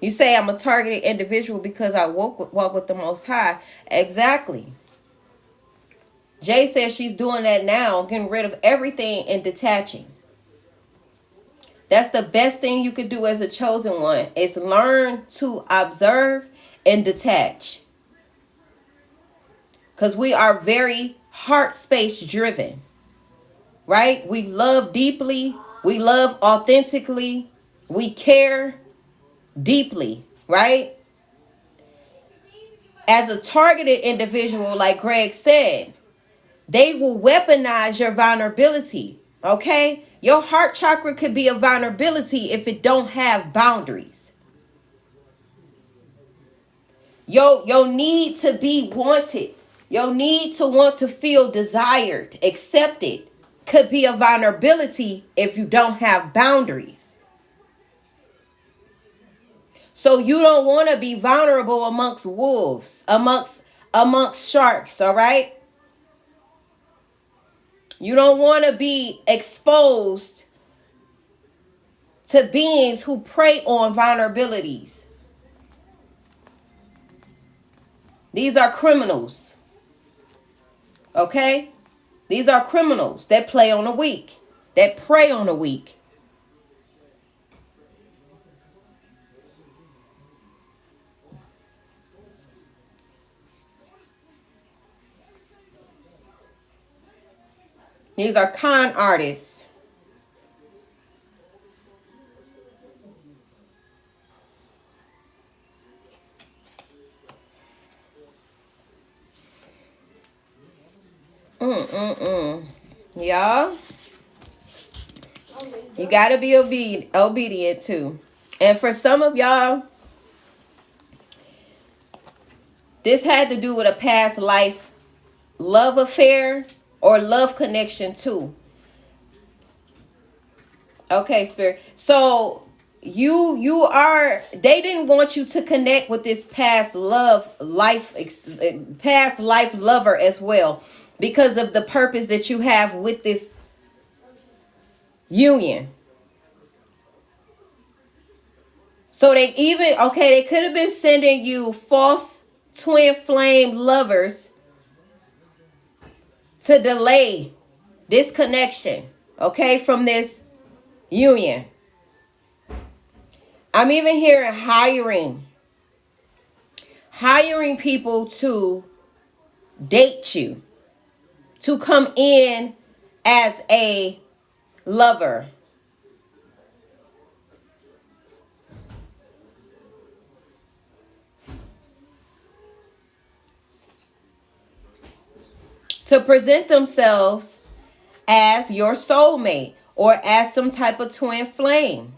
You say I'm a targeted individual because I walk with the Most High. Exactly. Jay says she's doing that now, getting rid of everything and detaching. That's the best thing you could do as a chosen one, is learn to observe and detach. Because we are very heart space driven, right? We love deeply. We love authentically. We care deeply, right? As a targeted individual, like Greg said, they will weaponize your vulnerability, okay? Your heart chakra could be a vulnerability if it don't have boundaries. Your need to be wanted, your need to want to feel desired, accepted, could be a vulnerability if you don't have boundaries. So you don't want to be vulnerable amongst wolves, amongst sharks, all right? You don't want to be exposed to beings who prey on vulnerabilities. These are criminals. Okay? These are criminals that play on the weak, that prey on the weak. These are con artists. Y'all, you gotta be obedient too. And for some of y'all, this had to do with a past life love affair or love connection too. Okay, Spirit. So they didn't want you to connect with this past life lover as well, because of the purpose that you have with this union. So they could have been sending you false twin flame lovers to delay this connection, okay, from this union. I'm even hearing hiring people to date you. to come in as a lover. To present themselves as your soulmate or as some type of twin flame.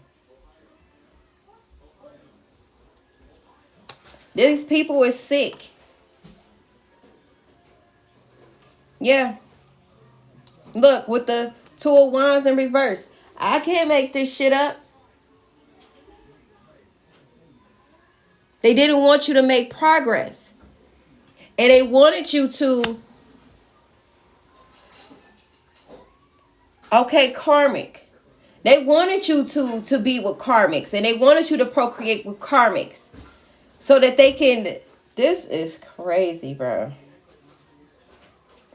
These people is sick. Yeah. Look, with the Two of Wands in reverse. I can't make this shit up. They didn't want you to make progress. And they wanted you to, okay, karmic. They wanted you to be with karmics. And they wanted you to procreate with karmics. So that they can, this is crazy, bro.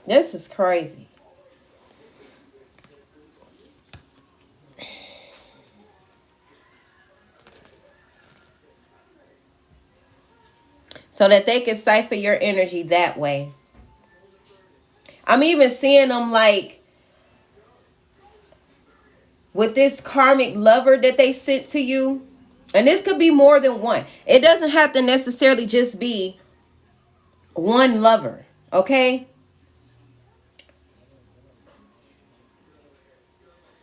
This is crazy. So that they can cipher your energy that way. I'm even seeing them like with this karmic lover that they sent to you. And this could be more than one. It doesn't have to necessarily just be one lover. Okay?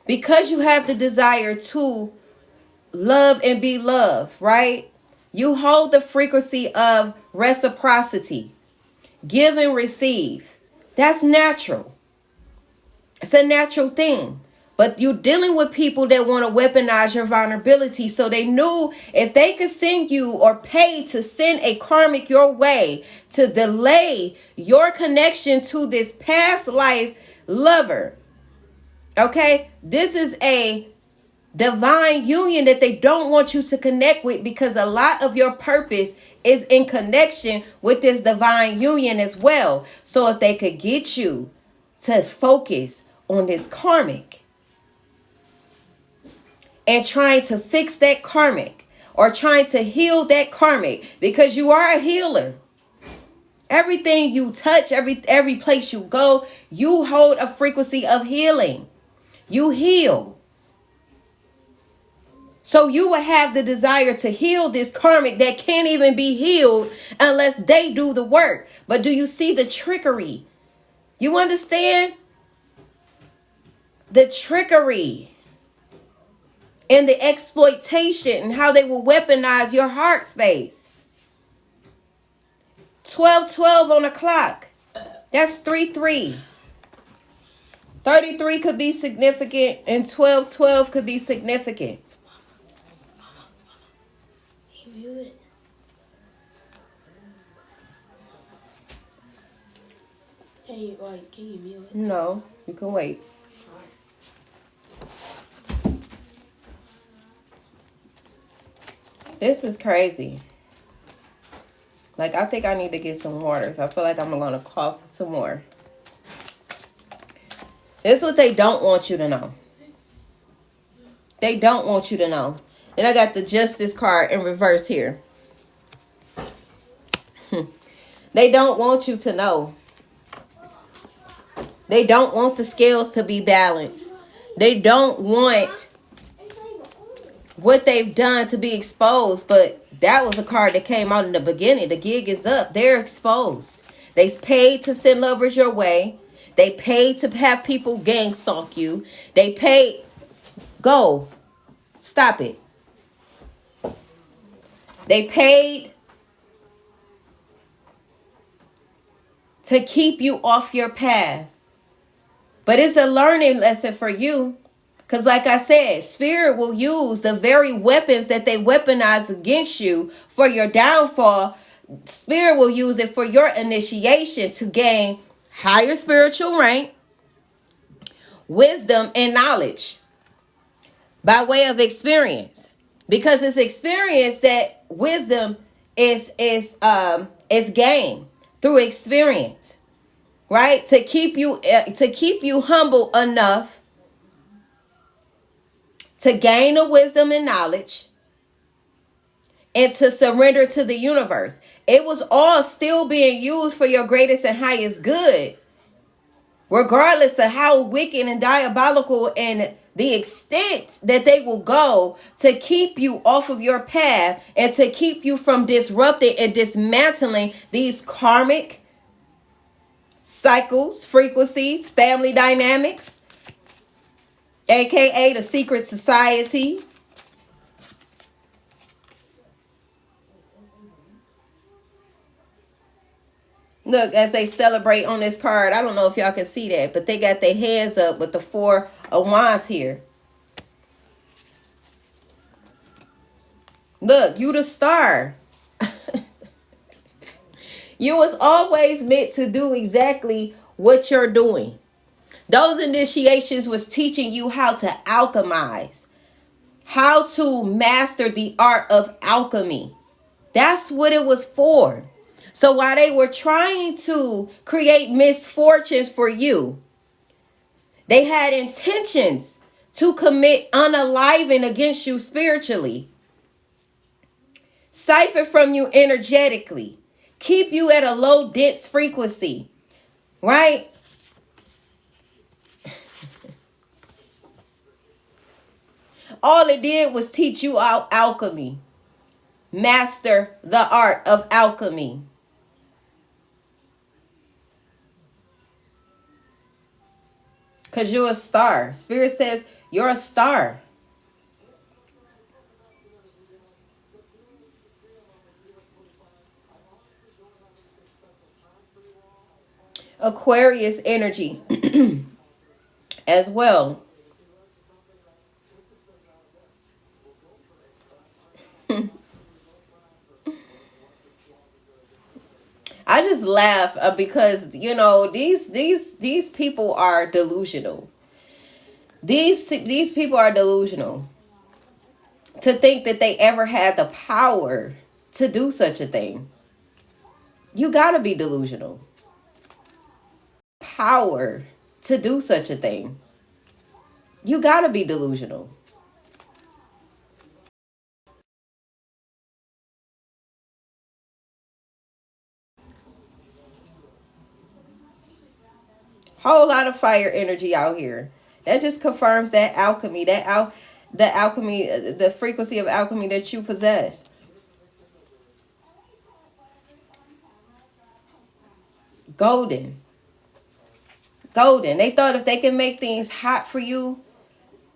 Because you have the desire to love and be loved, right? You hold the frequency of reciprocity. Give and receive. That's natural. It's a natural thing. But you're dealing with people that want to weaponize your vulnerability. So they knew if they could send you or pay to send a karmic your way to delay your connection to this past life lover. Okay? This is a divine union that they don't want you to connect with, because a lot of your purpose is in connection with this divine union as well. So if they could get you to focus on this karmic and trying to fix that karmic or trying to heal that karmic, because you are a healer. Everything you touch, every place you go, you hold a frequency of healing. You heal. So you will have the desire to heal this karmic that can't even be healed unless they do the work. But do you see the trickery? You understand? The trickery and the exploitation and how they will weaponize your heart space. 12-12 on the clock. That's 3-3. 33 could be significant and 12-12 could be significant. Can you mute it? No, you can wait. This is crazy. Like, I think I need to get some water. So I feel like I'm going to cough some more. This is what they don't want you to know. They don't want you to know. Then I got the Justice card in reverse here. They don't want you to know. They don't want the scales to be balanced. They don't want what they've done to be exposed. But that was a card that came out in the beginning. The gig is up. They're exposed. They paid to send lovers your way. They paid to have people gang stalk you. They paid. Go. Stop it. They paid to keep you off your path. But it's a learning lesson for you. Because like I said, Spirit will use the very weapons that they weaponize against you for your downfall. Spirit will use it for your initiation to gain higher spiritual rank, wisdom, and knowledge by way of experience. Because it's experience that wisdom is gained through experience. Right? To keep you humble enough to gain the wisdom and knowledge and to surrender to the universe. It was all still being used for your greatest and highest good. regardless of how wicked and diabolical and the extent that they will go to keep you off of your path and to keep you from disrupting and dismantling these karmic cycles, frequencies, family dynamics, aka the secret society. Look, as they celebrate on this card, I don't know if y'all can see that, but they got their hands up with the 4 of Wands here. Look, you the star. You was always meant to do exactly what you're doing. Those initiations was teaching you how to alchemize, how to master the art of alchemy. That's what it was for. So while they were trying to create misfortunes for you, they had intentions to commit unaliving against you spiritually, siphon from you energetically, keep you at a low dense frequency, right? All it did was teach you alchemy. Master the art of alchemy. Because you're a star. Spirit says you're a star. Aquarius energy as well. I just laugh because these people are delusional. These people are delusional to think that they ever had the power to do such a thing. You gotta be delusional. Power to do such a thing. You gotta be delusional. Whole lot of fire energy out here. That just confirms that alchemy, the alchemy, the frequency of alchemy that you possess. Golden. Golden. They thought if they can make things hot for you,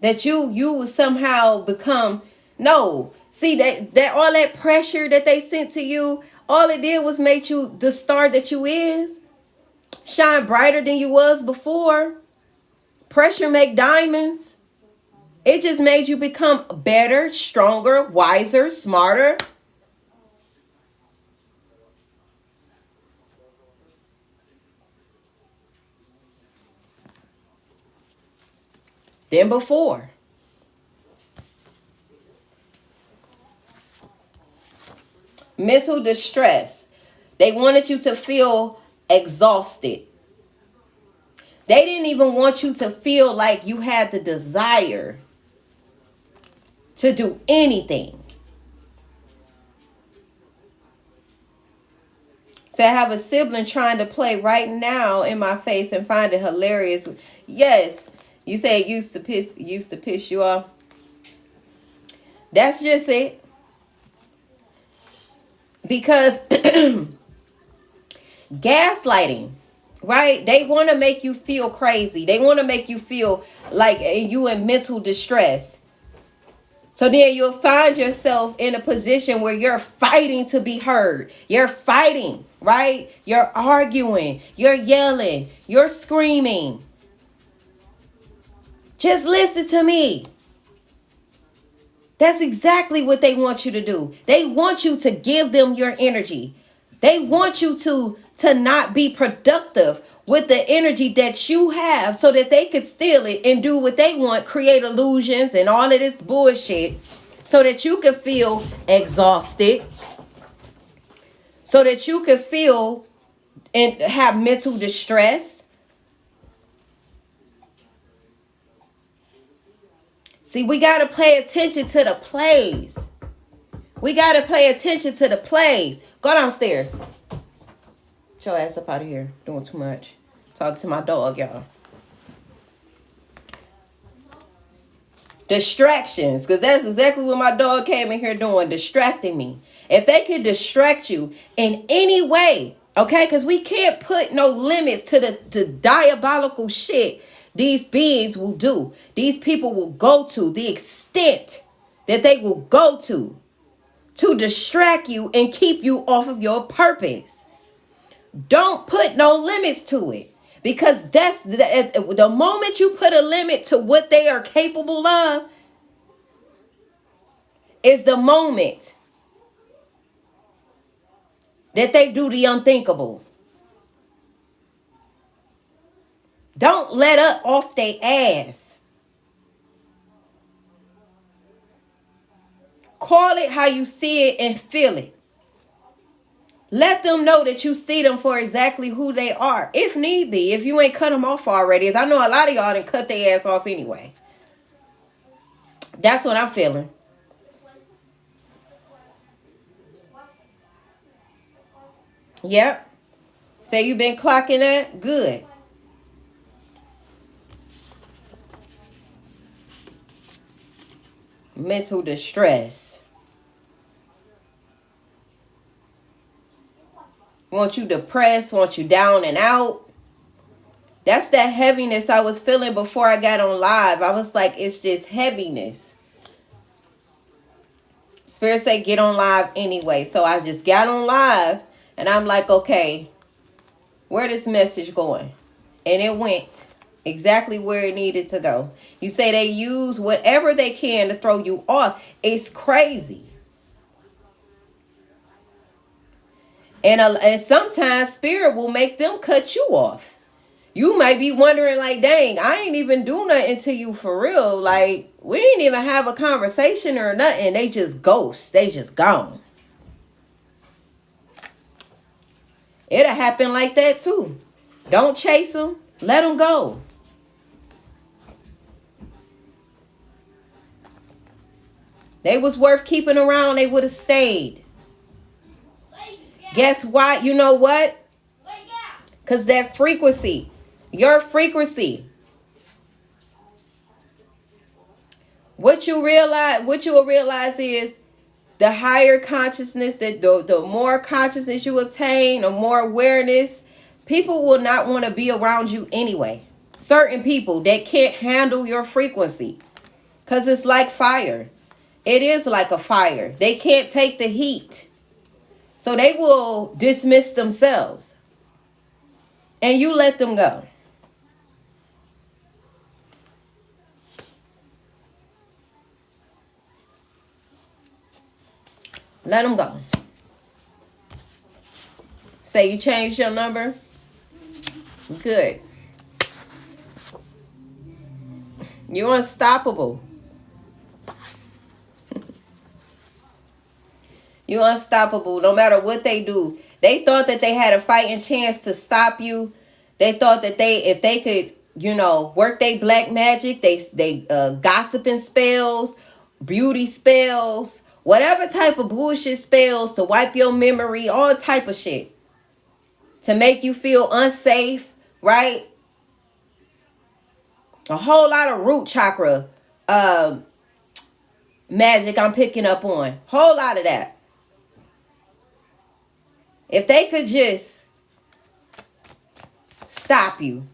that you would somehow become no. See that all that pressure that they sent to you, all it did was make you the star that you is. Shine brighter than you was before. Pressure make diamonds. It just made you become better, stronger, wiser, smarter. Than before. Mental distress. They wanted you to feel exhausted. They didn't even want you to feel like you had the desire to do anything. So I have a sibling trying to play right now in my face and find it hilarious. Yes, you say it used to piss you off. That's just it. Because gaslighting, right? They want to make you feel crazy. They want to make you feel like you in mental distress. So then you'll find yourself in a position where you're fighting to be heard. You're fighting, right? You're arguing. You're yelling. You're screaming. Just listen to me. That's exactly what they want you to do. They want you to give them your energy. They want you to not be productive with the energy that you have so that they could steal it and do what they want, create illusions and all of this bullshit so that you could feel exhausted, so that you could feel and have mental distress. See, we got to pay attention to the plays. We got to pay attention to the plays. Go downstairs. Get your ass up out of here. Doing too much. Talk to my dog, y'all. Distractions, because that's exactly what my dog came in here doing, distracting me. If they could distract you in any way, okay, because we can't put no limits to the diabolical shit these beings will do. These people will go to the extent that they will go to distract you and keep you off of your purpose. Don't put no limits to it, because that's the moment you put a limit to what they are capable of is the moment that they do the unthinkable. Don't let up off their ass. Call it how you see it and feel it. Let them know that you see them for exactly who they are. If need be, if you ain't cut them off already. As I know a lot of y'all done cut their ass off anyway. That's what I'm feeling. Yep. Say you been clocking that? Good. Mental distress. Want you depressed, want you down and out. That's that heaviness I was feeling before I got on live. I was like, it's just heaviness. Spirit say get on live anyway. So I just got on live and I'm like, okay, where this message going? And it went exactly where it needed to go. You say they use whatever they can to throw you off. It's crazy. And sometimes spirit will make them cut you off. You might be wondering like, dang, I ain't even do nothing to you for real. Like, we ain't even have a conversation or nothing. They just ghost. They just gone. It'll happen like that too. Don't chase them. Let them go. They was worth keeping around. They would have stayed. Guess why? You know what? Because that frequency, your frequency, what you will realize is the higher consciousness, that the more consciousness you obtain, the more awareness, people will not want to be around you anyway. Certain people that can't handle your frequency, because it's like fire. It is like a fire. They can't take the heat. So they will dismiss themselves. And you let them go. Let them go. Say you changed your number. Good. You're unstoppable. You're unstoppable no matter what they do. They thought that they had a fighting chance to stop you. They thought that if they could, work their black magic, they gossiping spells, beauty spells, whatever type of bullshit spells to wipe your memory, all type of shit. To make you feel unsafe, right? A whole lot of root chakra magic I'm picking up on. Whole lot of that. If they could just stop you.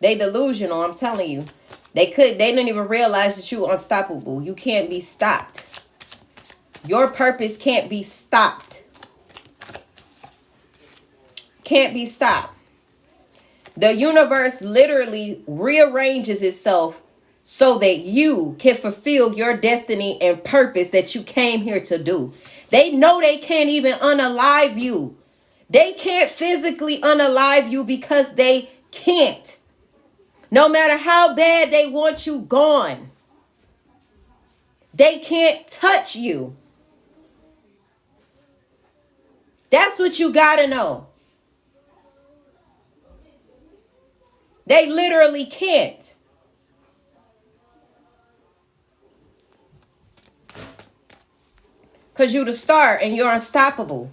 They delusional, I'm telling you. They didn't even realize that you're unstoppable. You can't be stopped. Your purpose can't be stopped. Can't be stopped. The universe literally rearranges itself so that you can fulfill your destiny and purpose that you came here to do. They know they can't even unalive you. They can't physically unalive you because they can't. No matter how bad they want you gone, they can't touch you. That's what you gotta know. They literally can't. Because you're the star and you're unstoppable.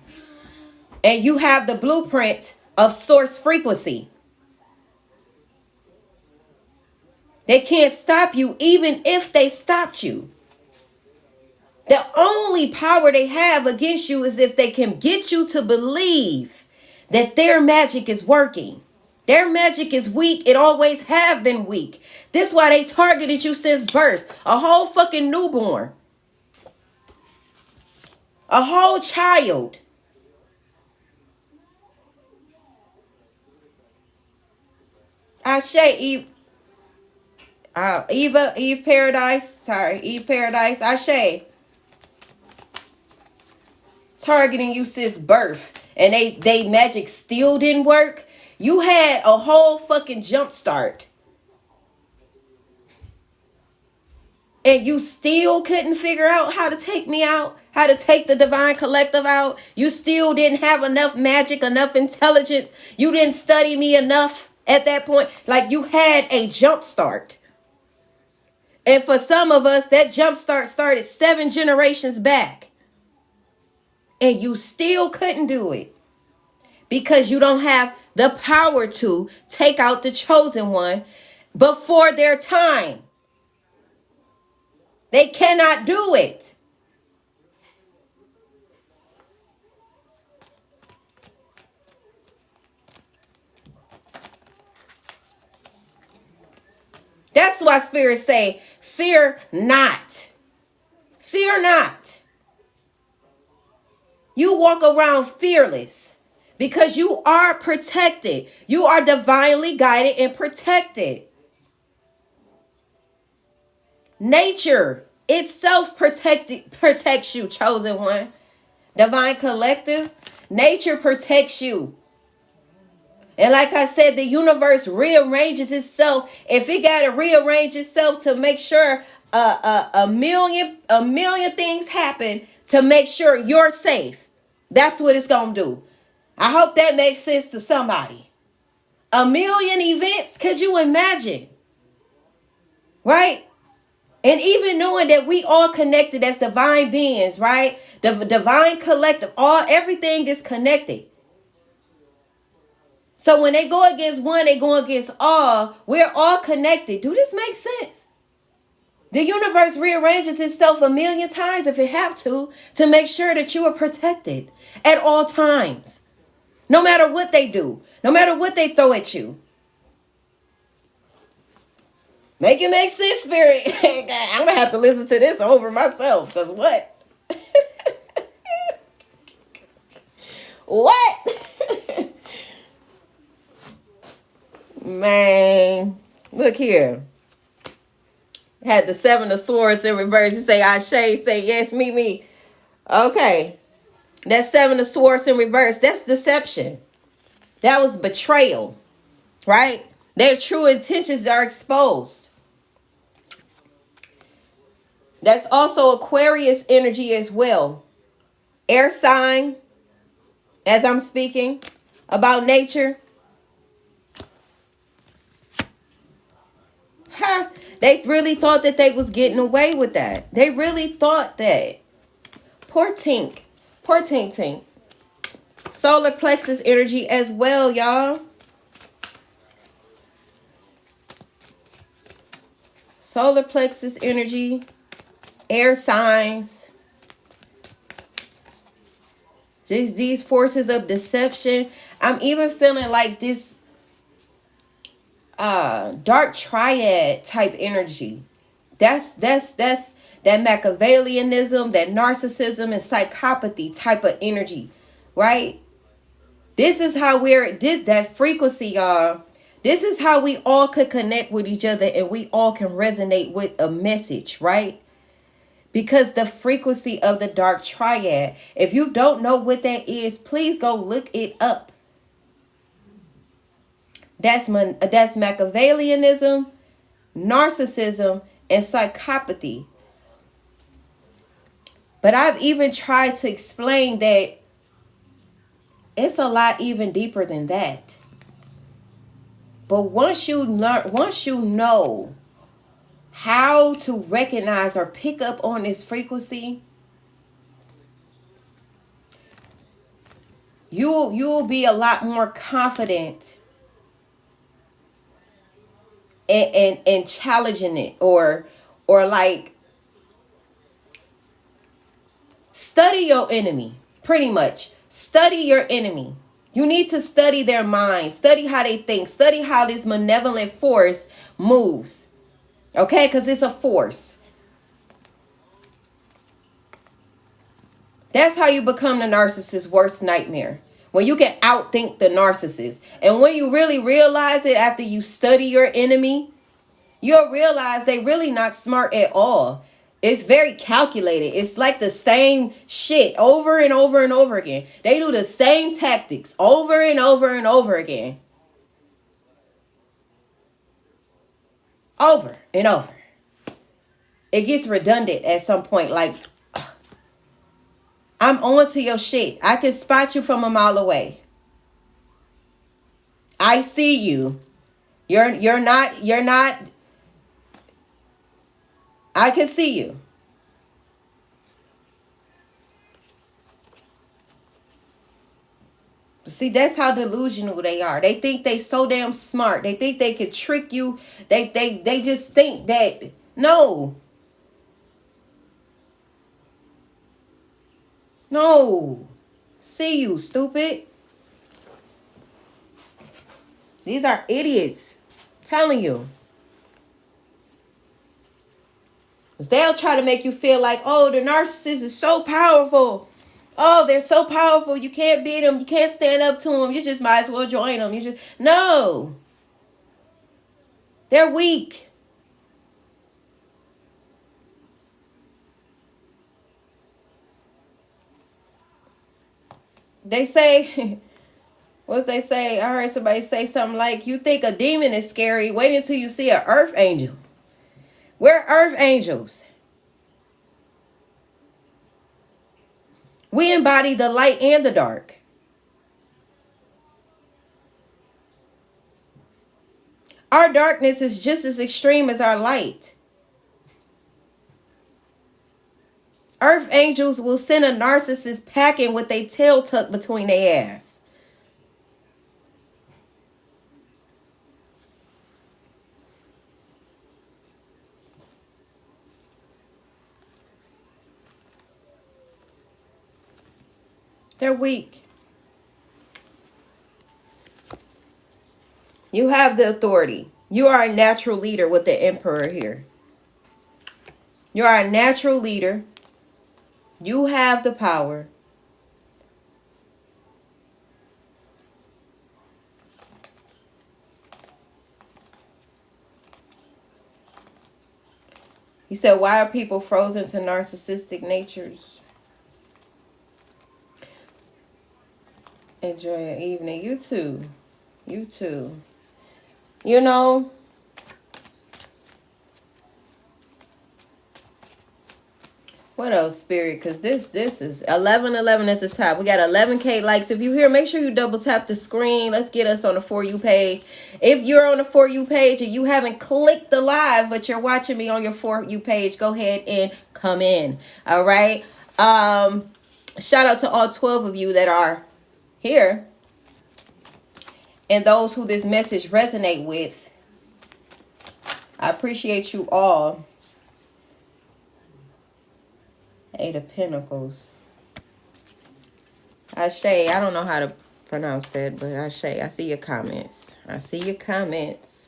And you have the blueprint of source frequency. They can't stop you even if they stopped you. The only power they have against you is if they can get you to believe that their magic is working. Their magic is weak. It always have been weak. This why they targeted you since birth. A whole fucking newborn. A whole child. Ashe, Eve Paradise. Sorry, Eve Paradise. Ashe. Targeting you since birth. And they magic still didn't work. You had a whole fucking jump start. And you still couldn't figure out how to take me out, how to take the divine collective out. You still didn't have enough magic, enough intelligence. You didn't study me enough at that point. Like, you had a jump start. And for some of us, that jump start started 7 generations back. And you still couldn't do it. Because you don't have the power to take out the chosen one before their time. They cannot do it. That's why spirits say, fear not. Fear not. You walk around fearless because you are protected. You are divinely guided and protected. Nature itself protects you, chosen one. Divine collective. Nature protects you. And like I said, the universe rearranges itself. If it got to rearrange itself to make sure a million things happen to make sure you're safe, that's what it's going to do. I hope that makes sense to somebody. A million events, could you imagine? Right? And even knowing that we all connected as divine beings, right? The divine collective, everything is connected. So when they go against one, they go against all. We're all connected. Do this make sense? The universe rearranges itself a million times if it have to make sure that you are protected at all times. No matter what they do. No matter what they throw at you. Make it make sense, Spirit. I'm going to have to listen to this over myself. Because what? What? Man, look here. Had the 7 of Swords in reverse. You say, Ashe, say yes, me. Okay. That 7 of Swords in reverse, that's deception. That was betrayal, right? Their true intentions are exposed. That's also Aquarius energy as well. Air sign, as I'm speaking about nature. Ha! They really thought that they was getting away with that. They really thought that. Poor Tink. Poor Tink. Solar plexus energy as well, y'all. Solar plexus energy. Air signs. Just these forces of deception. I'm even feeling like this dark triad type energy. That's that Machiavellianism, that narcissism and psychopathy type of energy, right? This is how that frequency, y'all. This is how we all could connect with each other and we all can resonate with a message, right? Because the frequency of the dark triad, if you don't know what that is, please go look it up. That's Machiavellianism, narcissism, and psychopathy. But I've even tried to explain that it's a lot even deeper than that. But once you know how to recognize or pick up on this frequency, you'll be a lot more confident and challenging it, or like study your enemy. Pretty much study your enemy. You need to study their mind, study how they think, study how this malevolent force moves. Okay, because it's a force. That's how you become the narcissist's worst nightmare. When you can outthink the narcissist. And when you really realize it after you study your enemy, you'll realize they really not smart at all. It's very calculated. It's like the same shit over and over and over again. They do the same tactics over and over and over again. Over and over. It gets redundant at some point. Like, I'm on to your shit. I can spot you from a mile away. I see you. You're not. I can see you. See, that's how delusional they are. They think they so damn smart. They think they could trick you. They just think that no. No. See you, stupid. These are idiots. I'm telling you. They'll try to make you feel like, oh, the narcissist is so powerful. Oh, they're so powerful. You can't beat them. You can't stand up to them. You just might as well join them. No. They're weak. They say, what's they say? I heard somebody say something like, you think a demon is scary. Wait until you see an earth angel. We're earth angels. We embody the light and the dark. Our darkness is just as extreme as our light. Earth angels will send a narcissist packing with their tail tucked between their ass. They're weak. You have the authority. You are a natural leader with the emperor here. You are a natural leader. You have the power. You said, why are people frozen to narcissistic natures? Enjoy your evening. You too. You too. You know, what else, Spirit? Because this is 1111 at the top. We got 11K likes. If you're here, make sure you double tap the screen. Let's get us on the For You page. If you're on the For You page and you haven't clicked the live, but you're watching me on your For You page, go ahead and come in. All right. Shout out to all 12 of you that are here and those who this message resonate with. I appreciate you all. 8 of Pentacles. Ashe, I don't know how to pronounce that, but Ashe, I see your comments. I see your comments.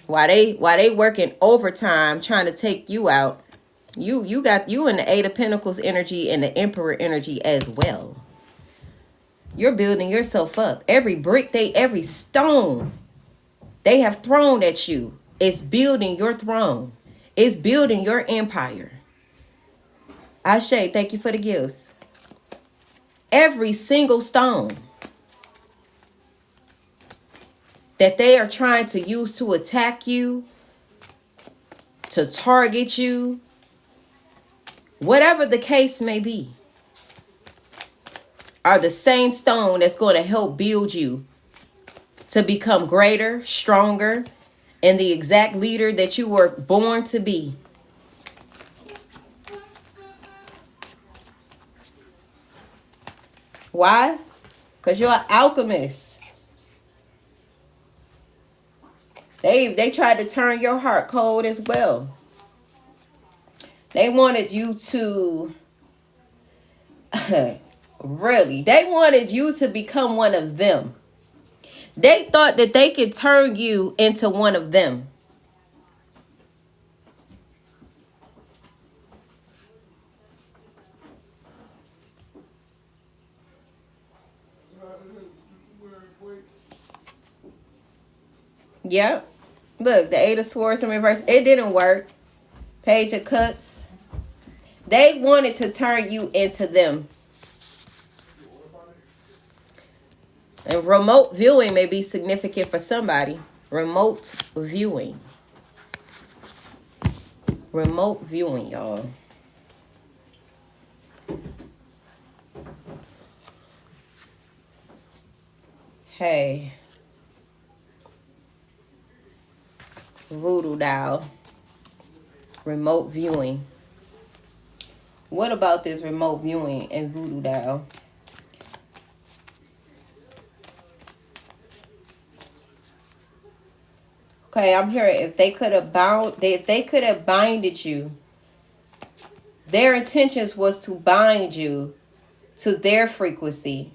Why they working overtime trying to take you out? You got you in the 8 of Pentacles energy and the Emperor energy as well. You're building yourself up. Every brick, every stone they have thrown at you, it's building your throne. It's building your empire. Ashe, thank you for the gifts. Every single stone that they are trying to use to attack you, to target you, whatever the case may be, are the same stone that's going to help build you to become greater, stronger, and the exact leader that you were born to be. Why? Because you're an alchemist. They tried to turn your heart cold as well. They wanted you to really, they wanted you to become one of them. They thought that they could turn you into one of them. Yep. Look, the Eight of Swords in reverse. It didn't work. Page of Cups. They wanted to turn you into them. And remote viewing may be significant for somebody. Remote viewing. Remote viewing, y'all. Hey. Voodoo doll. Remote viewing. What about this remote viewing and voodoo doll? Okay, I'm hearing if they could have binded you, their intentions was to bind you to their frequency,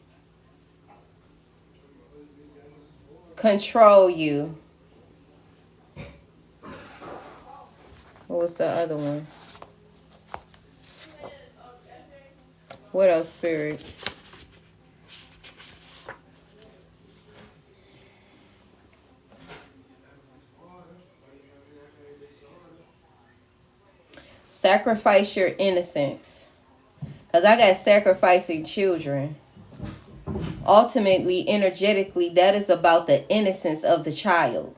control you. What was the other one? What else, Spirit? Sacrifice your innocence. Because I got sacrificing children. Ultimately, energetically, that is about the innocence of the child.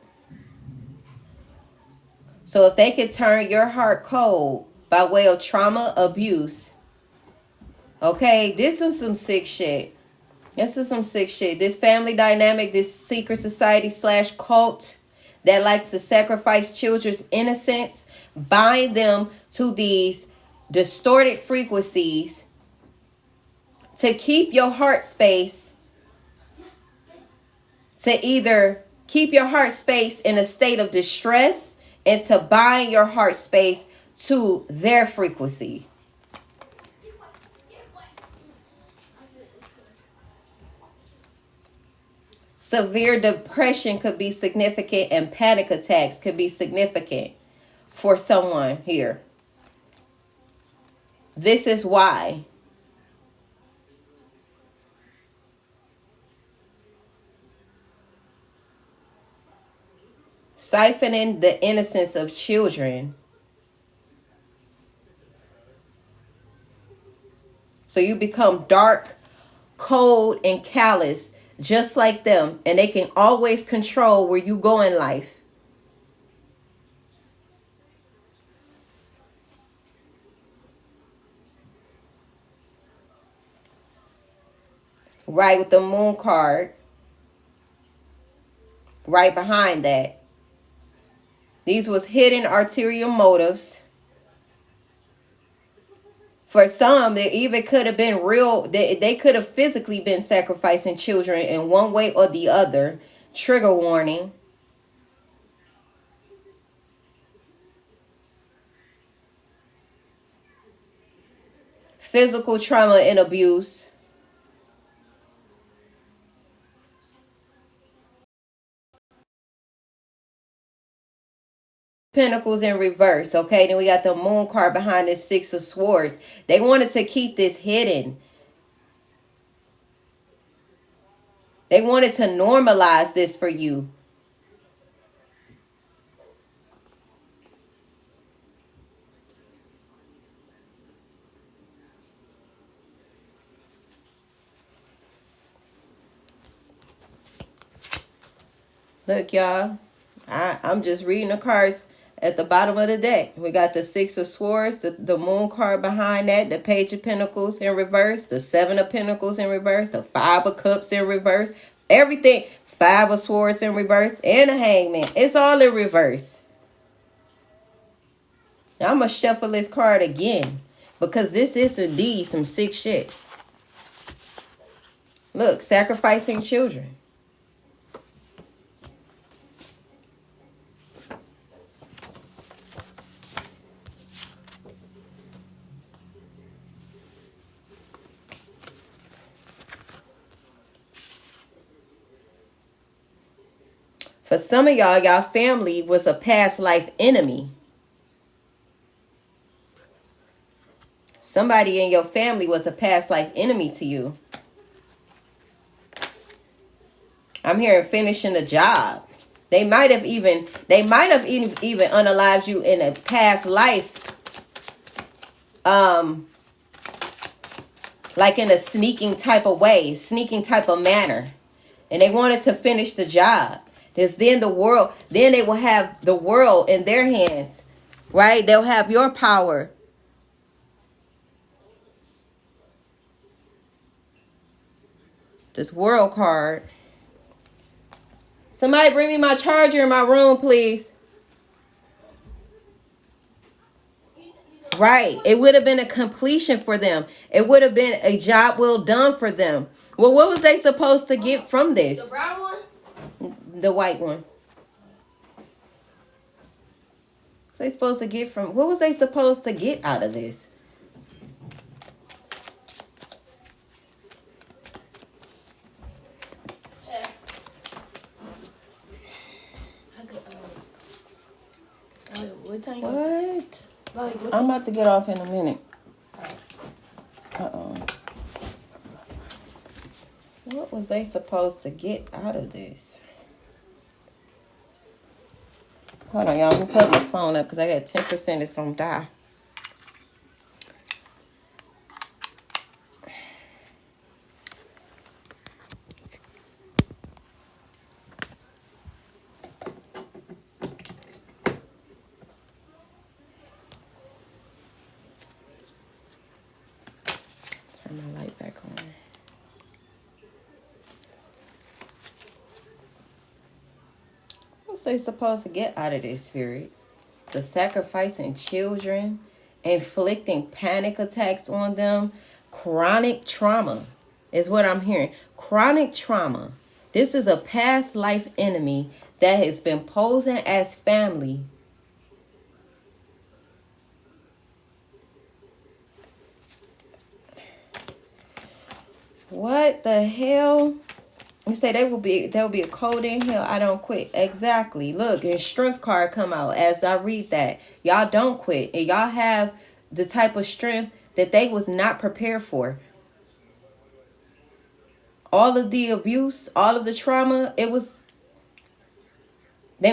So if they could turn your heart cold by way of trauma, abuse, okay, this is some sick shit. This is some sick shit. This family dynamic, this secret society / cult that likes to sacrifice children's innocence, bind them to these distorted frequencies to keep your heart space, to either keep your heart space in a state of distress and to bind your heart space to their frequency. Severe depression could be significant and panic attacks could be significant for someone here. This is why. Siphoning the innocence of children. So you become dark, cold, and callous just like them, and they can always control where you go in life. Right, with the moon card right behind that. These was hidden arterial motives. For some, they even could have been real. They could have physically been sacrificing children in one way or the other. Trigger warning. Physical trauma and abuse. Pentacles in reverse. Okay, then we got the moon card behind this Six of Swords. They wanted to keep this hidden. They wanted to normalize this for you. Look, y'all. I'm just reading the cards at the bottom of the deck. We got the Six of Swords, the moon card behind that, the Page of Pentacles in reverse, the Seven of Pentacles in reverse, the Five of Cups in reverse. Everything. Five of Swords in reverse, and a Hangman. It's all in reverse. Now I'm going to shuffle this card again, because this is indeed some sick shit. Look, sacrificing children. For some of y'all, y'all family was a past life enemy. Somebody in your family was a past life enemy to you. I'm hearing finishing a job. They might have even unalived you in a past life. Like in a sneaking type of way, sneaking type of manner. And they wanted to finish the job. Then they will have the world in their hands. Right? They'll have your power. This world card. Somebody bring me my charger in my room, please. Right. It would have been a completion for them. It would have been a job well done for them. Well, what was they supposed to get from this? The brown one? The white one. So they supposed to get from, what was they supposed to get out of this? What time? What? I'm about to get off in a minute. What was they supposed to get out of this? Hold on, y'all. Let me plug my phone up because I got 10% it's going to die. Turn my light back on. What's they supposed to get out of this, Spirit? The sacrificing children, inflicting panic attacks on them, chronic trauma is what I'm hearing. Chronic trauma. This is a past life enemy that has been posing as family. What the hell? You say there'll be a code in here. I don't quit. Exactly. Look, and strength card come out as I read that. Y'all don't quit. And y'all have the type of strength that they was not prepared for. All of the abuse, all of the trauma, they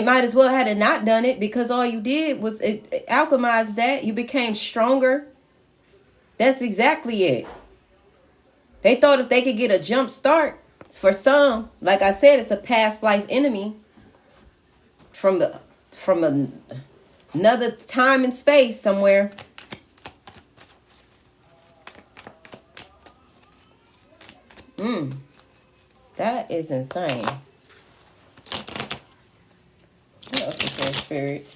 might as well had not done it because all you did was it alchemized that. You became stronger. That's exactly it. They thought if they could get a jump start, for some, like I said, it's a past life enemy from another time and space somewhere. That is insane. What else is there, Spirit?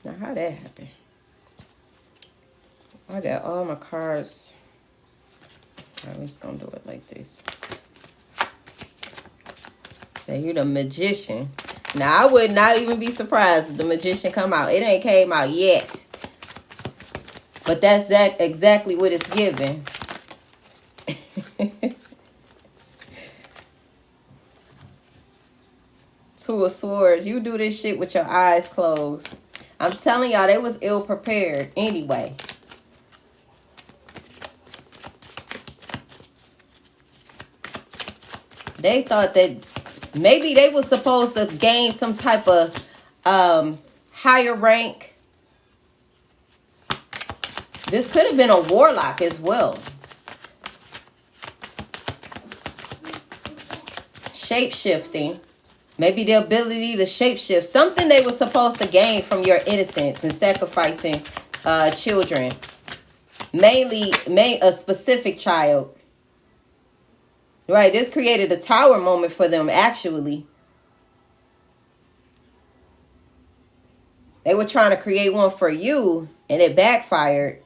Now, how that happened? I got all my cards. I'm just gonna do it like this. Say you're the magician. Now, I would not even be surprised if the magician come out. It ain't came out yet. But that's exactly what it's giving. Two of Swords. You do this shit with your eyes closed. I'm telling y'all, they was ill prepared anyway. They thought that maybe they was supposed to gain some type of higher rank. This could have been a warlock as well. Shape-shifting. Maybe the ability to shapeshift. Something they were supposed to gain from your innocence and sacrificing children. Mainly a specific child. Right, this created a tower moment for them, actually. They were trying to create one for you, and it backfired.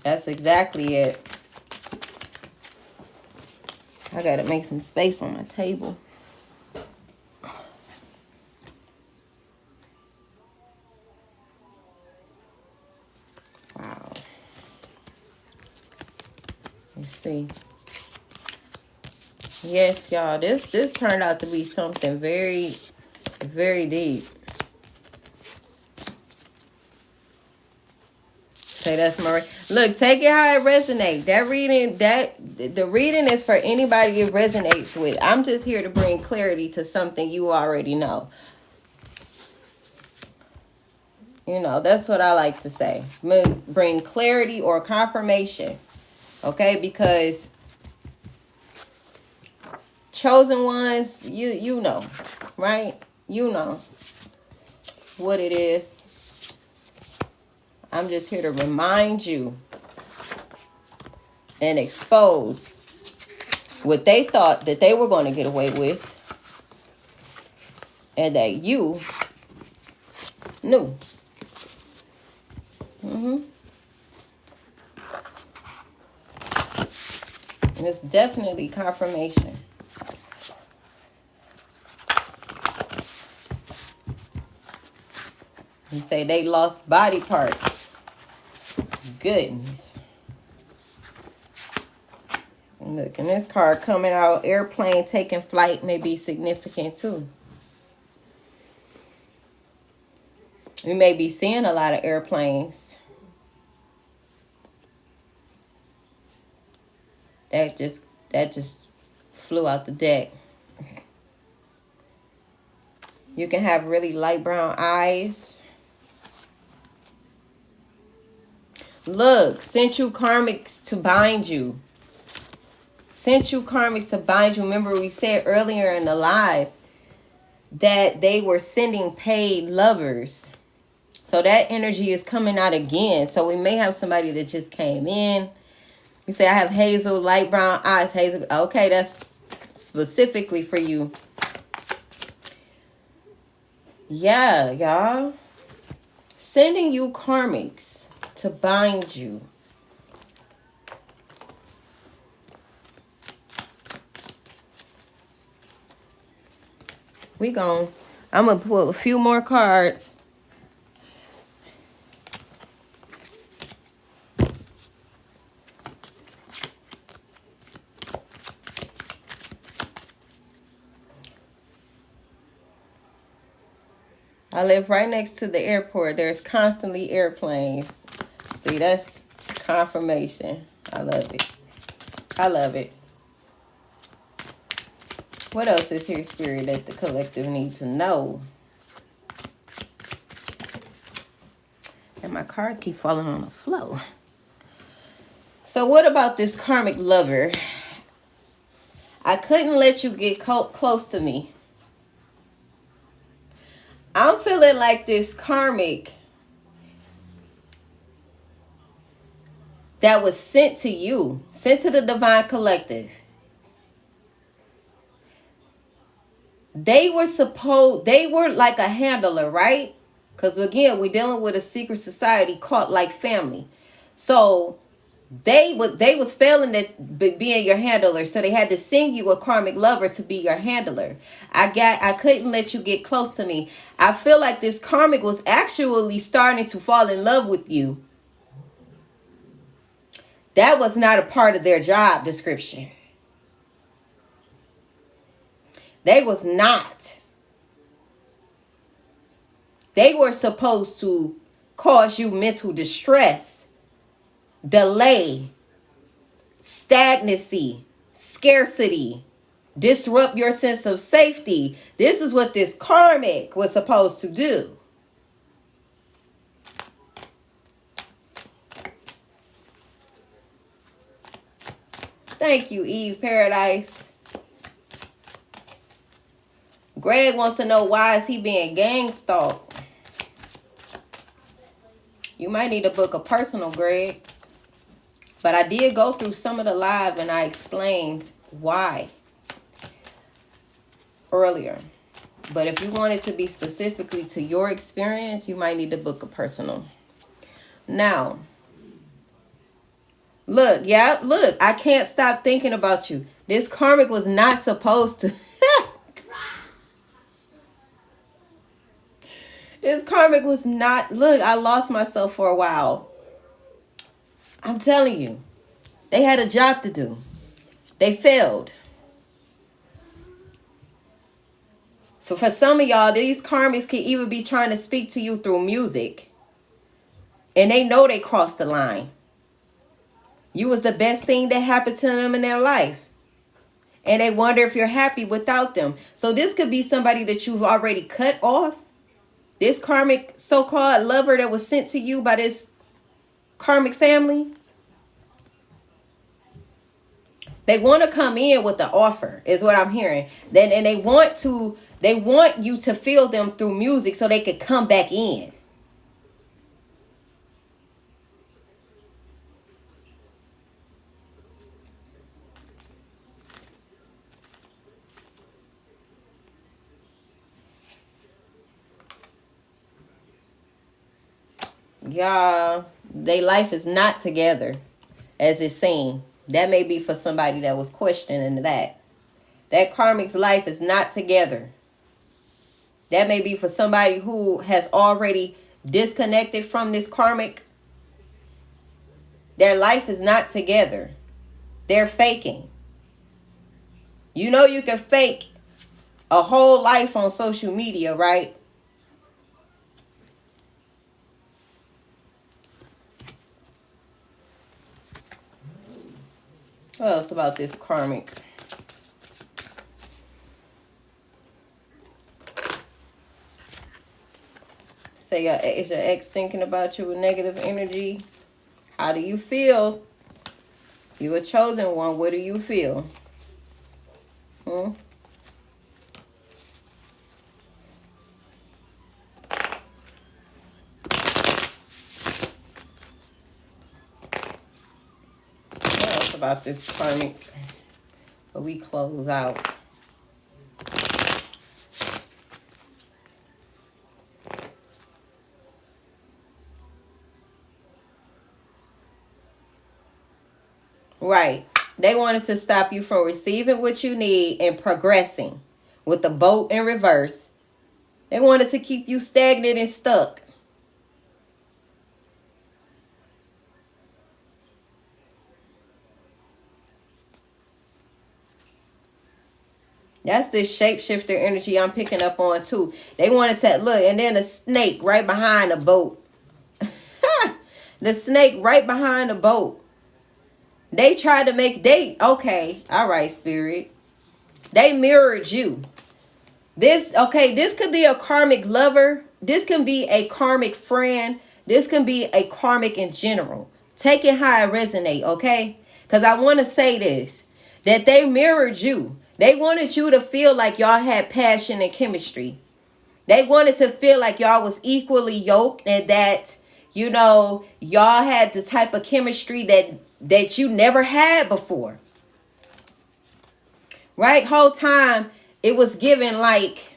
That's exactly it. I gotta make some space on my table. Let's see. Yes, y'all. This turned out to be something very, very deep. Say that's Marie. Look, take it how it resonates. The reading is for anybody it resonates with. I'm just here to bring clarity to something you already know. You know, that's what I like to say. Bring clarity or confirmation. Okay, because chosen ones, you know, right? You know what it is. I'm just here to remind you and expose what they thought that they were going to get away with, and that you knew. And it's definitely confirmation. You say they lost body parts. Goodness. Look, and this card coming out, airplane taking flight may be significant too. We may be seeing a lot of airplanes that just flew out the deck. You can have really light brown eyes. Look, sent you karmics to bind you. Sent you karmics to bind you. Remember we said earlier in the live that they were sending paid lovers. So that energy is coming out again. So we may have somebody that just came in. You say, I have hazel, light brown eyes. Hazel. Okay, that's specifically for you. Yeah, y'all. Sending you karmics to bind you. I'm going to pull a few more cards. I live right next to the airport. There's constantly airplanes. See, that's confirmation. I love it. I love it. What else is here, Spirit, that the collective needs to know? And my cards keep falling on the floor. So what about this karmic lover? I couldn't let you get close to me. I'm feeling like this karmic that was sent to you, sent to the divine collective. They were like a handler, right? Because again, we're dealing with a secret society called like family. So they was failing at being your handler, so they had to send you a karmic lover to be your handler. I couldn't let you get close to me. I feel like this karmic was actually starting to fall in love with you. That was not a part of their job description. They was not. They were supposed to cause you mental distress, delay, stagnancy, scarcity, disrupt your sense of safety. This is what this karmic was supposed to do. Thank you, Eve Paradise. Greg wants to know, why is he being gang stalked? You might need to book a personal, Greg. But I did go through some of the live and I explained why earlier. But if you want it to be specifically to your experience, you might need to book a personal. Now, look, I can't stop thinking about you. This karmic was not supposed to. This karmic was not. Look, I lost myself for a while. I'm telling you. They had a job to do. They failed. So for some of y'all, these karmics can even be trying to speak to you through music. And they know they crossed the line. You was the best thing that happened to them in their life. And they wonder if you're happy without them. So this could be somebody that you've already cut off. This karmic so-called lover that was sent to you by this karmic family. They want to come in with the offer, is what I'm hearing. Then and they want you to feel them through music so they could come back in. Y'all, their life is not together as it seemed. That may be for somebody that was questioning that. That karmic's life is not together. That may be for somebody who has already disconnected from this karmic. Their life is not together. They're faking. You know you can fake a whole life on social media, right? What else about this karmic? Say, is your ex thinking about you with negative energy? How do you feel? You a chosen one. What do you feel? Hmm? What else about this karmic? But we close out. Right. They wanted to stop you from receiving what you need and progressing with the boat in reverse. They wanted to keep you stagnant and stuck. That's this shapeshifter energy I'm picking up on too. They wanted to look, and then a snake right behind the boat. The snake right behind the boat. They tried to make okay, all right, spirit. They mirrored you. This could be a karmic lover. This can be a karmic friend. This can be a karmic in general. Take it how it resonate, okay? Because I want to say this, that they mirrored you. They wanted you to feel like y'all had passion and chemistry. They wanted to feel like y'all was equally yoked and that, y'all had the type of chemistry that you never had before. Right? Whole time it was given like,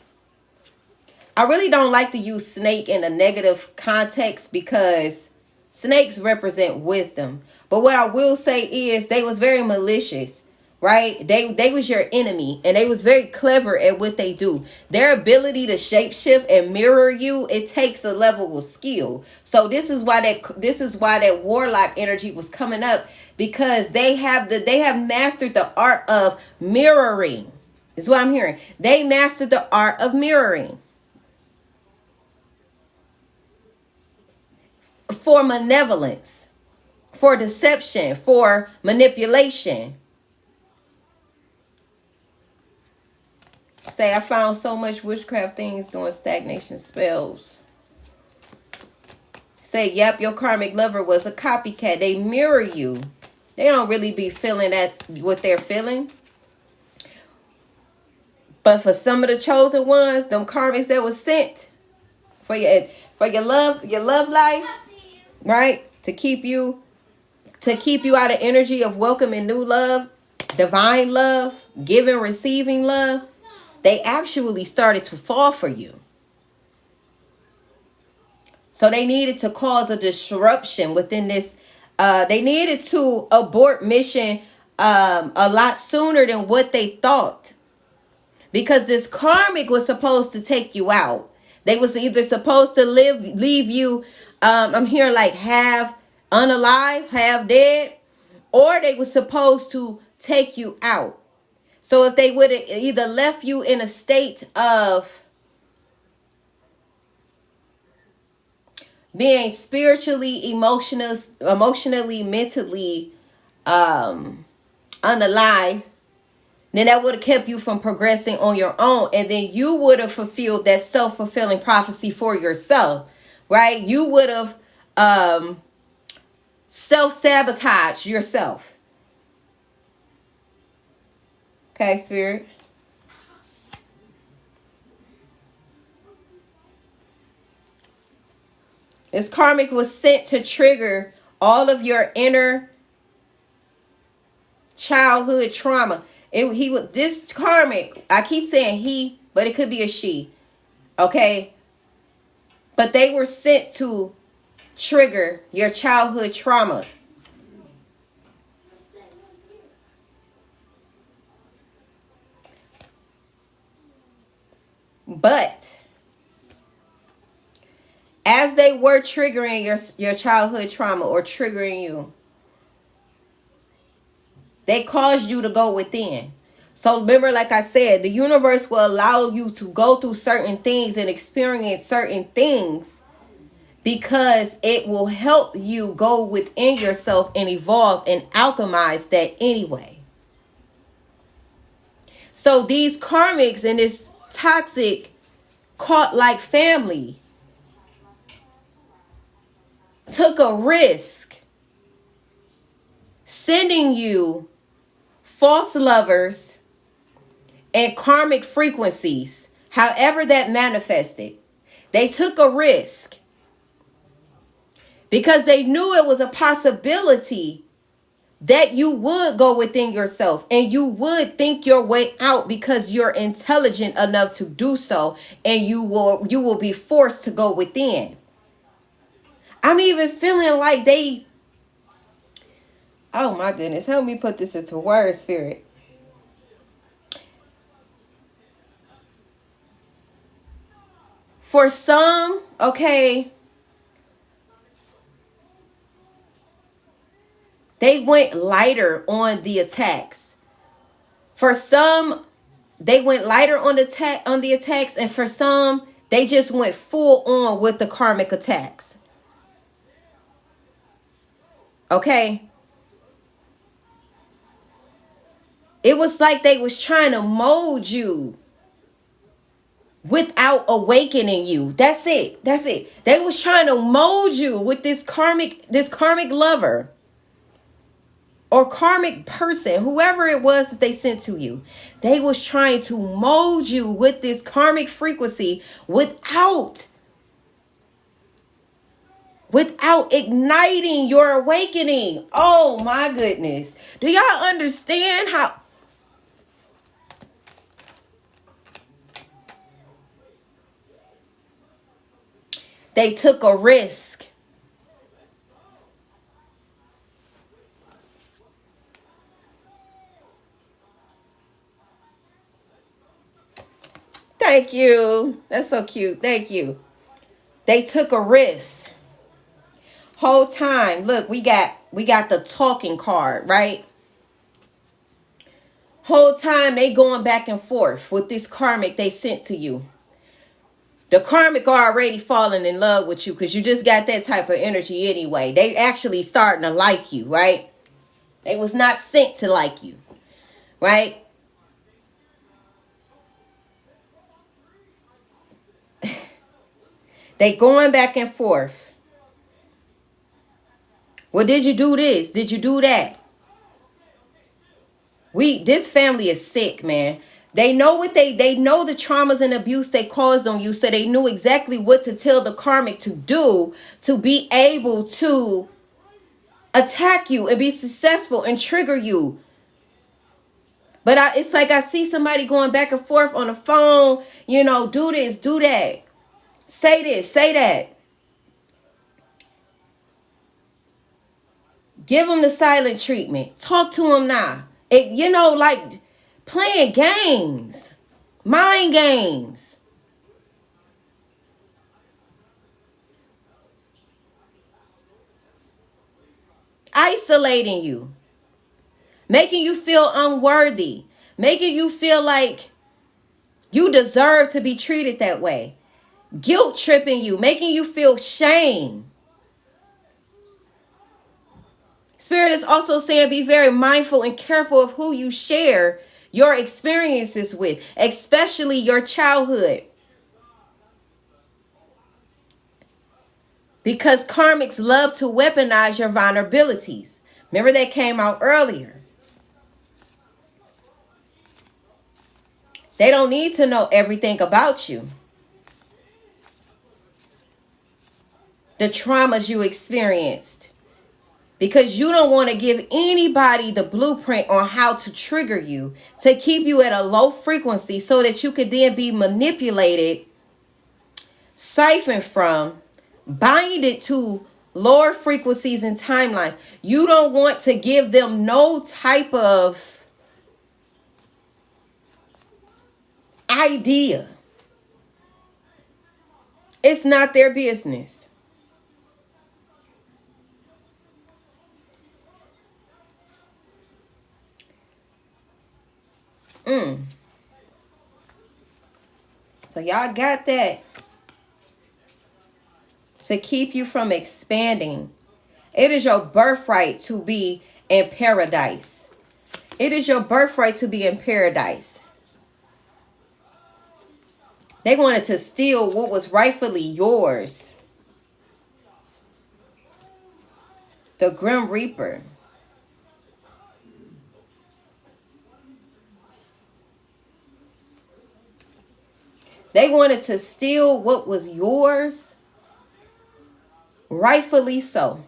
I really don't like to use snake in a negative context because snakes represent wisdom. But what I will say is they was very malicious, right? They was your enemy and they was very clever at what they do. Their ability to shapeshift and mirror you, it takes a level of skill. So this is why that warlock energy was coming up, because they have mastered the art of mirroring. Is what I'm hearing. They mastered the art of mirroring. For malevolence, for deception, for manipulation. Say, I found so much witchcraft things doing stagnation spells. Say, yep, your karmic lover was a copycat. They mirror you. They don't really be feeling that's what they're feeling. But for some of the chosen ones, them karmics that was sent for your love life, right? To keep you out of energy of welcoming new love, divine love, giving, receiving love. They actually started to fall for you. So they needed to cause a disruption within this. They needed to abort mission a lot sooner than what they thought. Because this karmic was supposed to take you out. They was either supposed to leave you, I'm here like half unalive, half dead, or they were supposed to take you out. So if they would have either left you in a state of being spiritually, emotionally, mentally unalive, then that would have kept you from progressing on your own. And then you would have fulfilled that self-fulfilling prophecy for yourself, right? You would have self-sabotaged yourself. Okay, Spirit? This karmic was sent to trigger all of your inner childhood trauma. This karmic, I keep saying he, but it could be a she. Okay? But they were sent to trigger your childhood trauma. But as they were triggering your childhood trauma or triggering you, they caused you to go within. So remember, like I said, the universe will allow you to go through certain things and experience certain things because it will help you go within yourself and evolve and alchemize that anyway. So these karmics and this toxic caught like family took a risk sending you false lovers and karmic frequencies, however that manifested. They took a risk because they knew it was a possibility that you would go within yourself and you would think your way out because you're intelligent enough to do so, and you will be forced to go within. I'm even feeling like they, oh my goodness, help me put this into words, Spirit. For some, okay, they went lighter on the attacks. For some, they went lighter on the attacks, and for some, they just went full on with the karmic attacks. Okay? It was like they was trying to mold you without awakening you. That's it. That's it. They was trying to mold you with this karmic lover or karmic person, whoever it was that they sent to you. They was trying to mold you with this karmic frequency without igniting your awakening. Oh my goodness. Do y'all understand how they took a risk? Thank you. That's so cute. Thank you. They took a risk. Whole time, look, we got the talking card, right? Whole time they going back and forth with this karmic they sent to you. The karmic already falling in love with you because you just got that type of energy anyway. They actually starting to like you, right? They was not sent to like you, right? They going back and forth. Well, did you do this? Did you do that? This family is sick, man. They know what they know the traumas and abuse they caused on you, so they knew exactly what to tell the karmic to do to be able to attack you and be successful and trigger you. But it's like I see somebody going back and forth on the phone, do this, do that. Say this, say that. Give them the silent treatment. Talk to them now. Like playing games. Mind games. Isolating you. making you feel unworthy, making you feel like you deserve to be treated that way, guilt tripping you, making you feel shame. Spirit is also saying be very mindful and careful of who you share your experiences with, especially your childhood. Because karmics love to weaponize your vulnerabilities. Remember that came out earlier. They don't need to know everything about you. The traumas you experienced. Because you don't want to give anybody the blueprint on how to trigger you, to keep you at a low frequency so that you could then be manipulated, siphoned from, binded to lower frequencies and timelines. You don't want to give them no type of idea. It's not their business. So y'all got that to keep you from expanding. It is your birthright to be in paradise. It is your birthright to be in paradise. They wanted to steal what was rightfully yours. The Grim Reaper. They wanted to steal what was yours, rightfully so.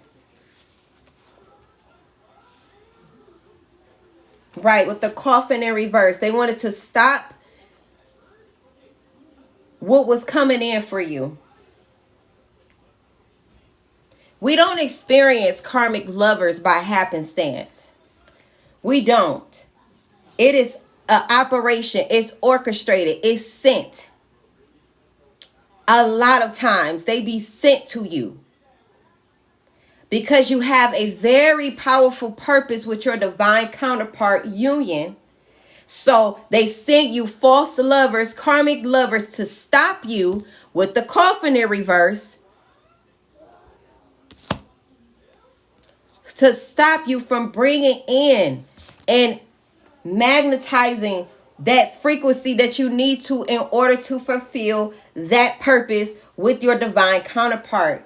Right, with the coffin in reverse. They wanted to stop what was coming in for you. We don't experience karmic lovers by happenstance. We don't. It is an operation. It's orchestrated. It's sent. A lot of times they be sent to you because you have a very powerful purpose with your divine counterpart union. So they send you false lovers, karmic lovers, to stop you with the coffin in reverse, to stop you from bringing in and magnetizing that frequency that you need to in order to fulfill that purpose with your divine counterpart.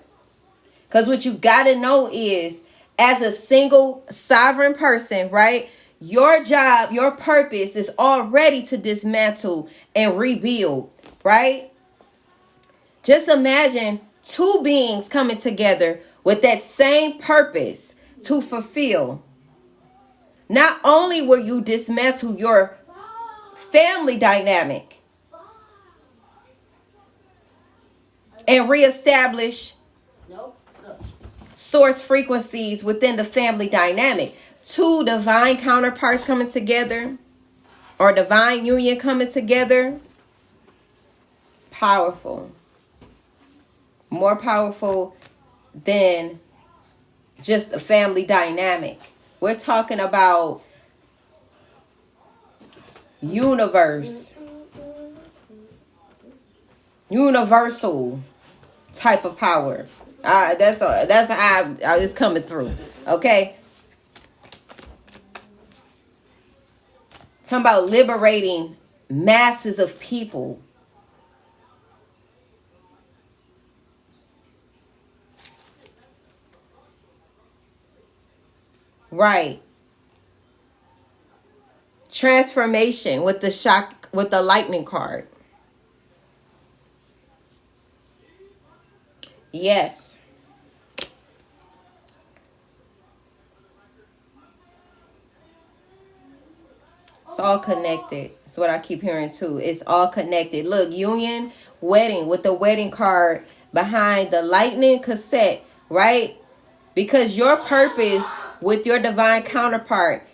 Because what you got to know is, as a single sovereign person, right, your job, your purpose is already to dismantle and rebuild, right? Just imagine two beings coming together with that same purpose to fulfill. Not only will you dismantle your family dynamic and reestablish source frequencies within the family dynamic. Two divine counterparts coming together, or divine union coming together. Powerful. More powerful than just a family dynamic. We're talking about universal type of power. That's how it's coming through. Okay. Talking about liberating masses of people. Right. Transformation with the lightning card. Yes. It's all connected. That's what I keep hearing too. It's all connected. Look, union, wedding, with the wedding card behind the lightning cassette, right? Because your purpose with your divine counterpart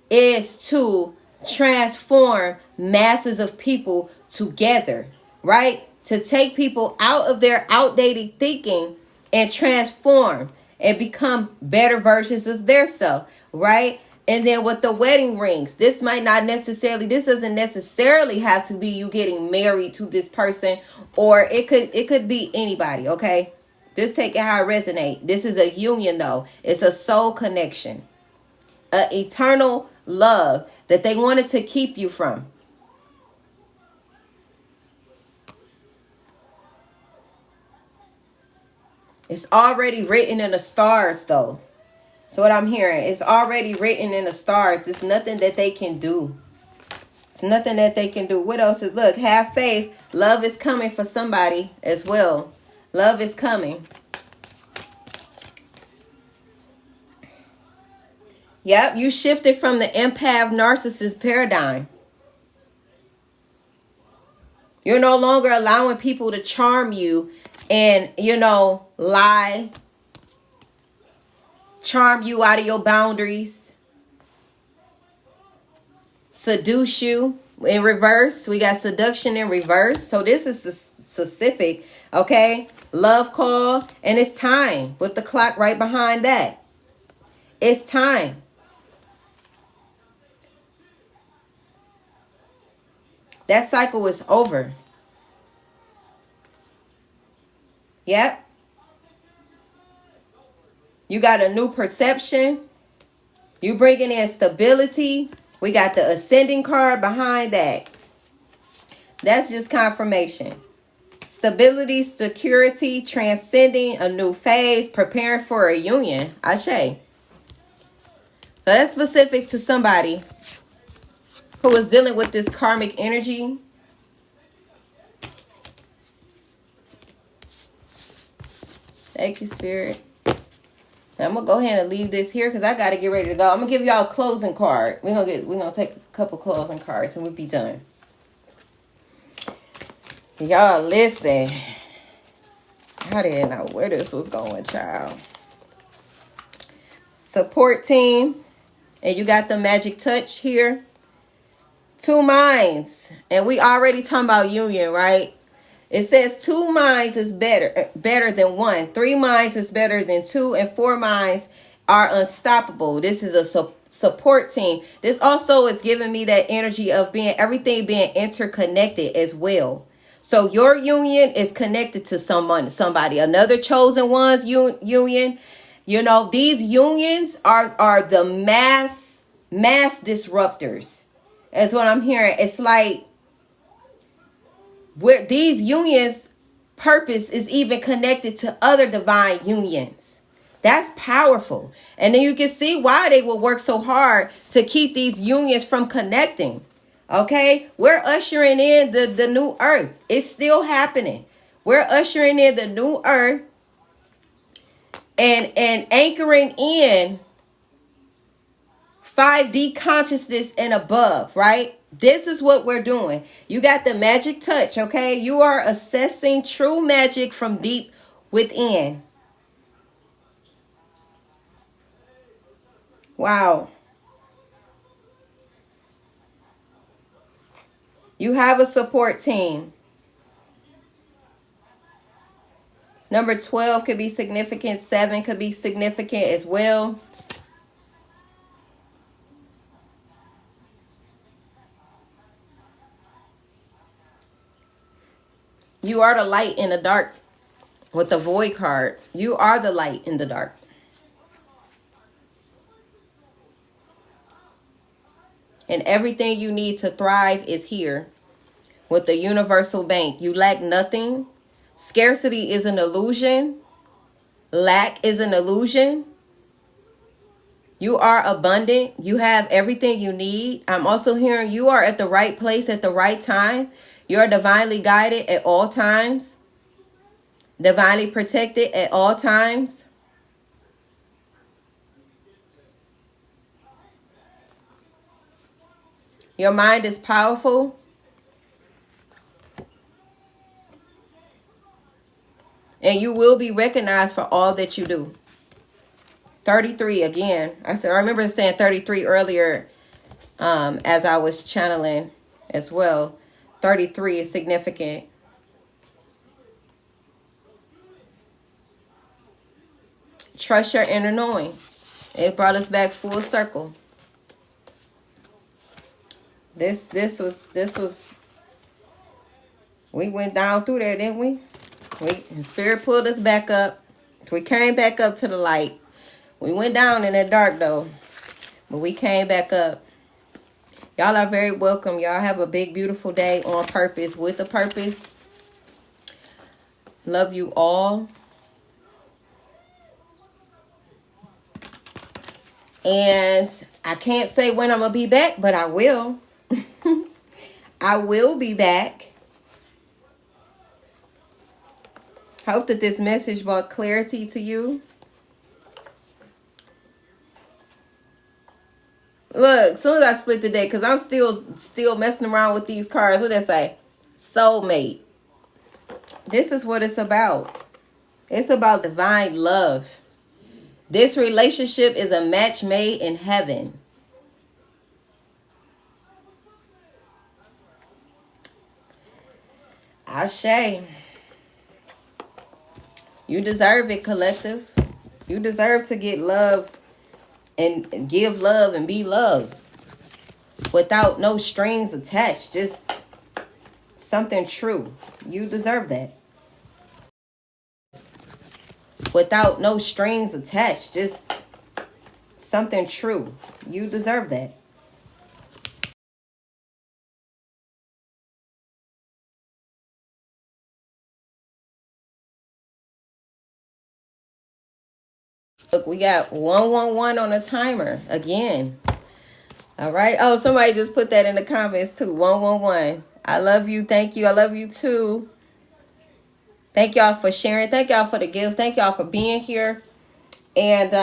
is to transform masses of people together, right? To take people out of their outdated thinking and transform and become better versions of their self, right? And then with the wedding rings, this doesn't necessarily have to be you getting married to this person, or it could be anybody, okay? Just take it how it resonates. This is a union though. It's a soul connection. An eternal love that they wanted to keep you from. It's already written in the stars though. So what I'm hearing, it's already written in the stars. It's nothing that they can do. It's nothing that they can do. What else is, look, have faith. Love is coming for somebody as well. Love is coming. Yep, you shifted from the empath narcissist paradigm. You're no longer allowing people to charm you and, lie, charm you out of your boundaries, seduce you in reverse. We got seduction in reverse. So this is specific, okay? Love call, and it's time with the clock right behind that. It's time. That cycle is over. Yep. You got a new perception. You bringing in stability. We got the ascending card behind that. That's just confirmation. Stability, security, transcending a new phase, preparing for a union. Ashe. So that's specific to somebody who is dealing with this karmic energy. Thank you, Spirit. Now I'm gonna go ahead and leave this here because I gotta get ready to go. I'm gonna give y'all a closing card. We're gonna take a couple closing cards and we'll be done. Y'all listen. I didn't know where this was going, child. Support team. And you got the magic touch here. 2 minds. And we already talking about union, right? It says 2 minds is better than 1. 3 minds is better than 2. And 4 minds are unstoppable. This is a support team. This also is giving me that energy of everything being interconnected as well. So your union is connected to somebody, another chosen one's union. These unions are the mass disruptors. That's what I'm hearing. It's like where these unions' purpose is even connected to other divine unions. That's powerful. And then you can see why they will work so hard to keep these unions from connecting. Okay, we're ushering in the new earth. It's still happening. We're ushering in the new earth and anchoring in 5D consciousness and above, right? This is what we're doing. You got the magic touch, okay? You are assessing true magic from deep within. Wow. You have a support team. Number 12 could be significant. 7 could be significant as well. You are the light in the dark with the void card. You are the light in the dark. And everything you need to thrive is here with the universal bank. You lack nothing. Scarcity is an illusion. Lack is an illusion. You are abundant. You have everything you need. I'm also hearing you are at the right place at the right time. You are divinely guided at all times. Divinely protected at all times. Your mind is powerful. And you will be recognized for all that you do. 33 again. I remember saying 33 earlier as I was channeling as well. 33 is significant. Trust your inner knowing. It brought us back full circle. This was we went down through there, didn't we? Spirit pulled us back up. We came back up to the light. We went down in the dark though, but we came back up. Y'all are very welcome. Y'all have a big, beautiful day on purpose, with a purpose. Love you all. And I can't say when I'm going to be back, but I will. I will be back. Hope that this message brought clarity to you. Look, as soon as I split the deck, because I'm still messing around with these cards. What did they say? Soulmate. This is what it's about. It's about divine love. This relationship is a match made in heaven. Ashe. You deserve it, collective. You deserve to get love and give love and be loved without no strings attached. Just something true. You deserve that. Without no strings attached. Just something true. You deserve that. Look, we got 111 on the timer again. All right. Oh, somebody just put that in the comments too. 111. I love you. Thank you. I love you too. Thank y'all for sharing. Thank y'all for the gifts. Thank y'all for being here. And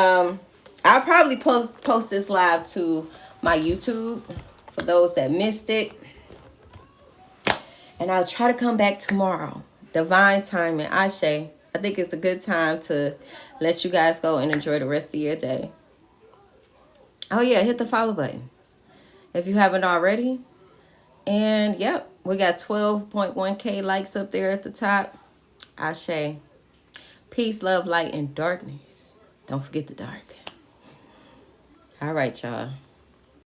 I'll probably post this live to my YouTube for those that missed it. And I'll try to come back tomorrow. Divine timing. Ashe. I think it's a good time to let you guys go and enjoy the rest of your day. Oh yeah, hit the follow button if you haven't already. And yep, we got 12.1K likes up there at the top. Ashe. Peace, love, light, and darkness. Don't forget the dark. All right, y'all.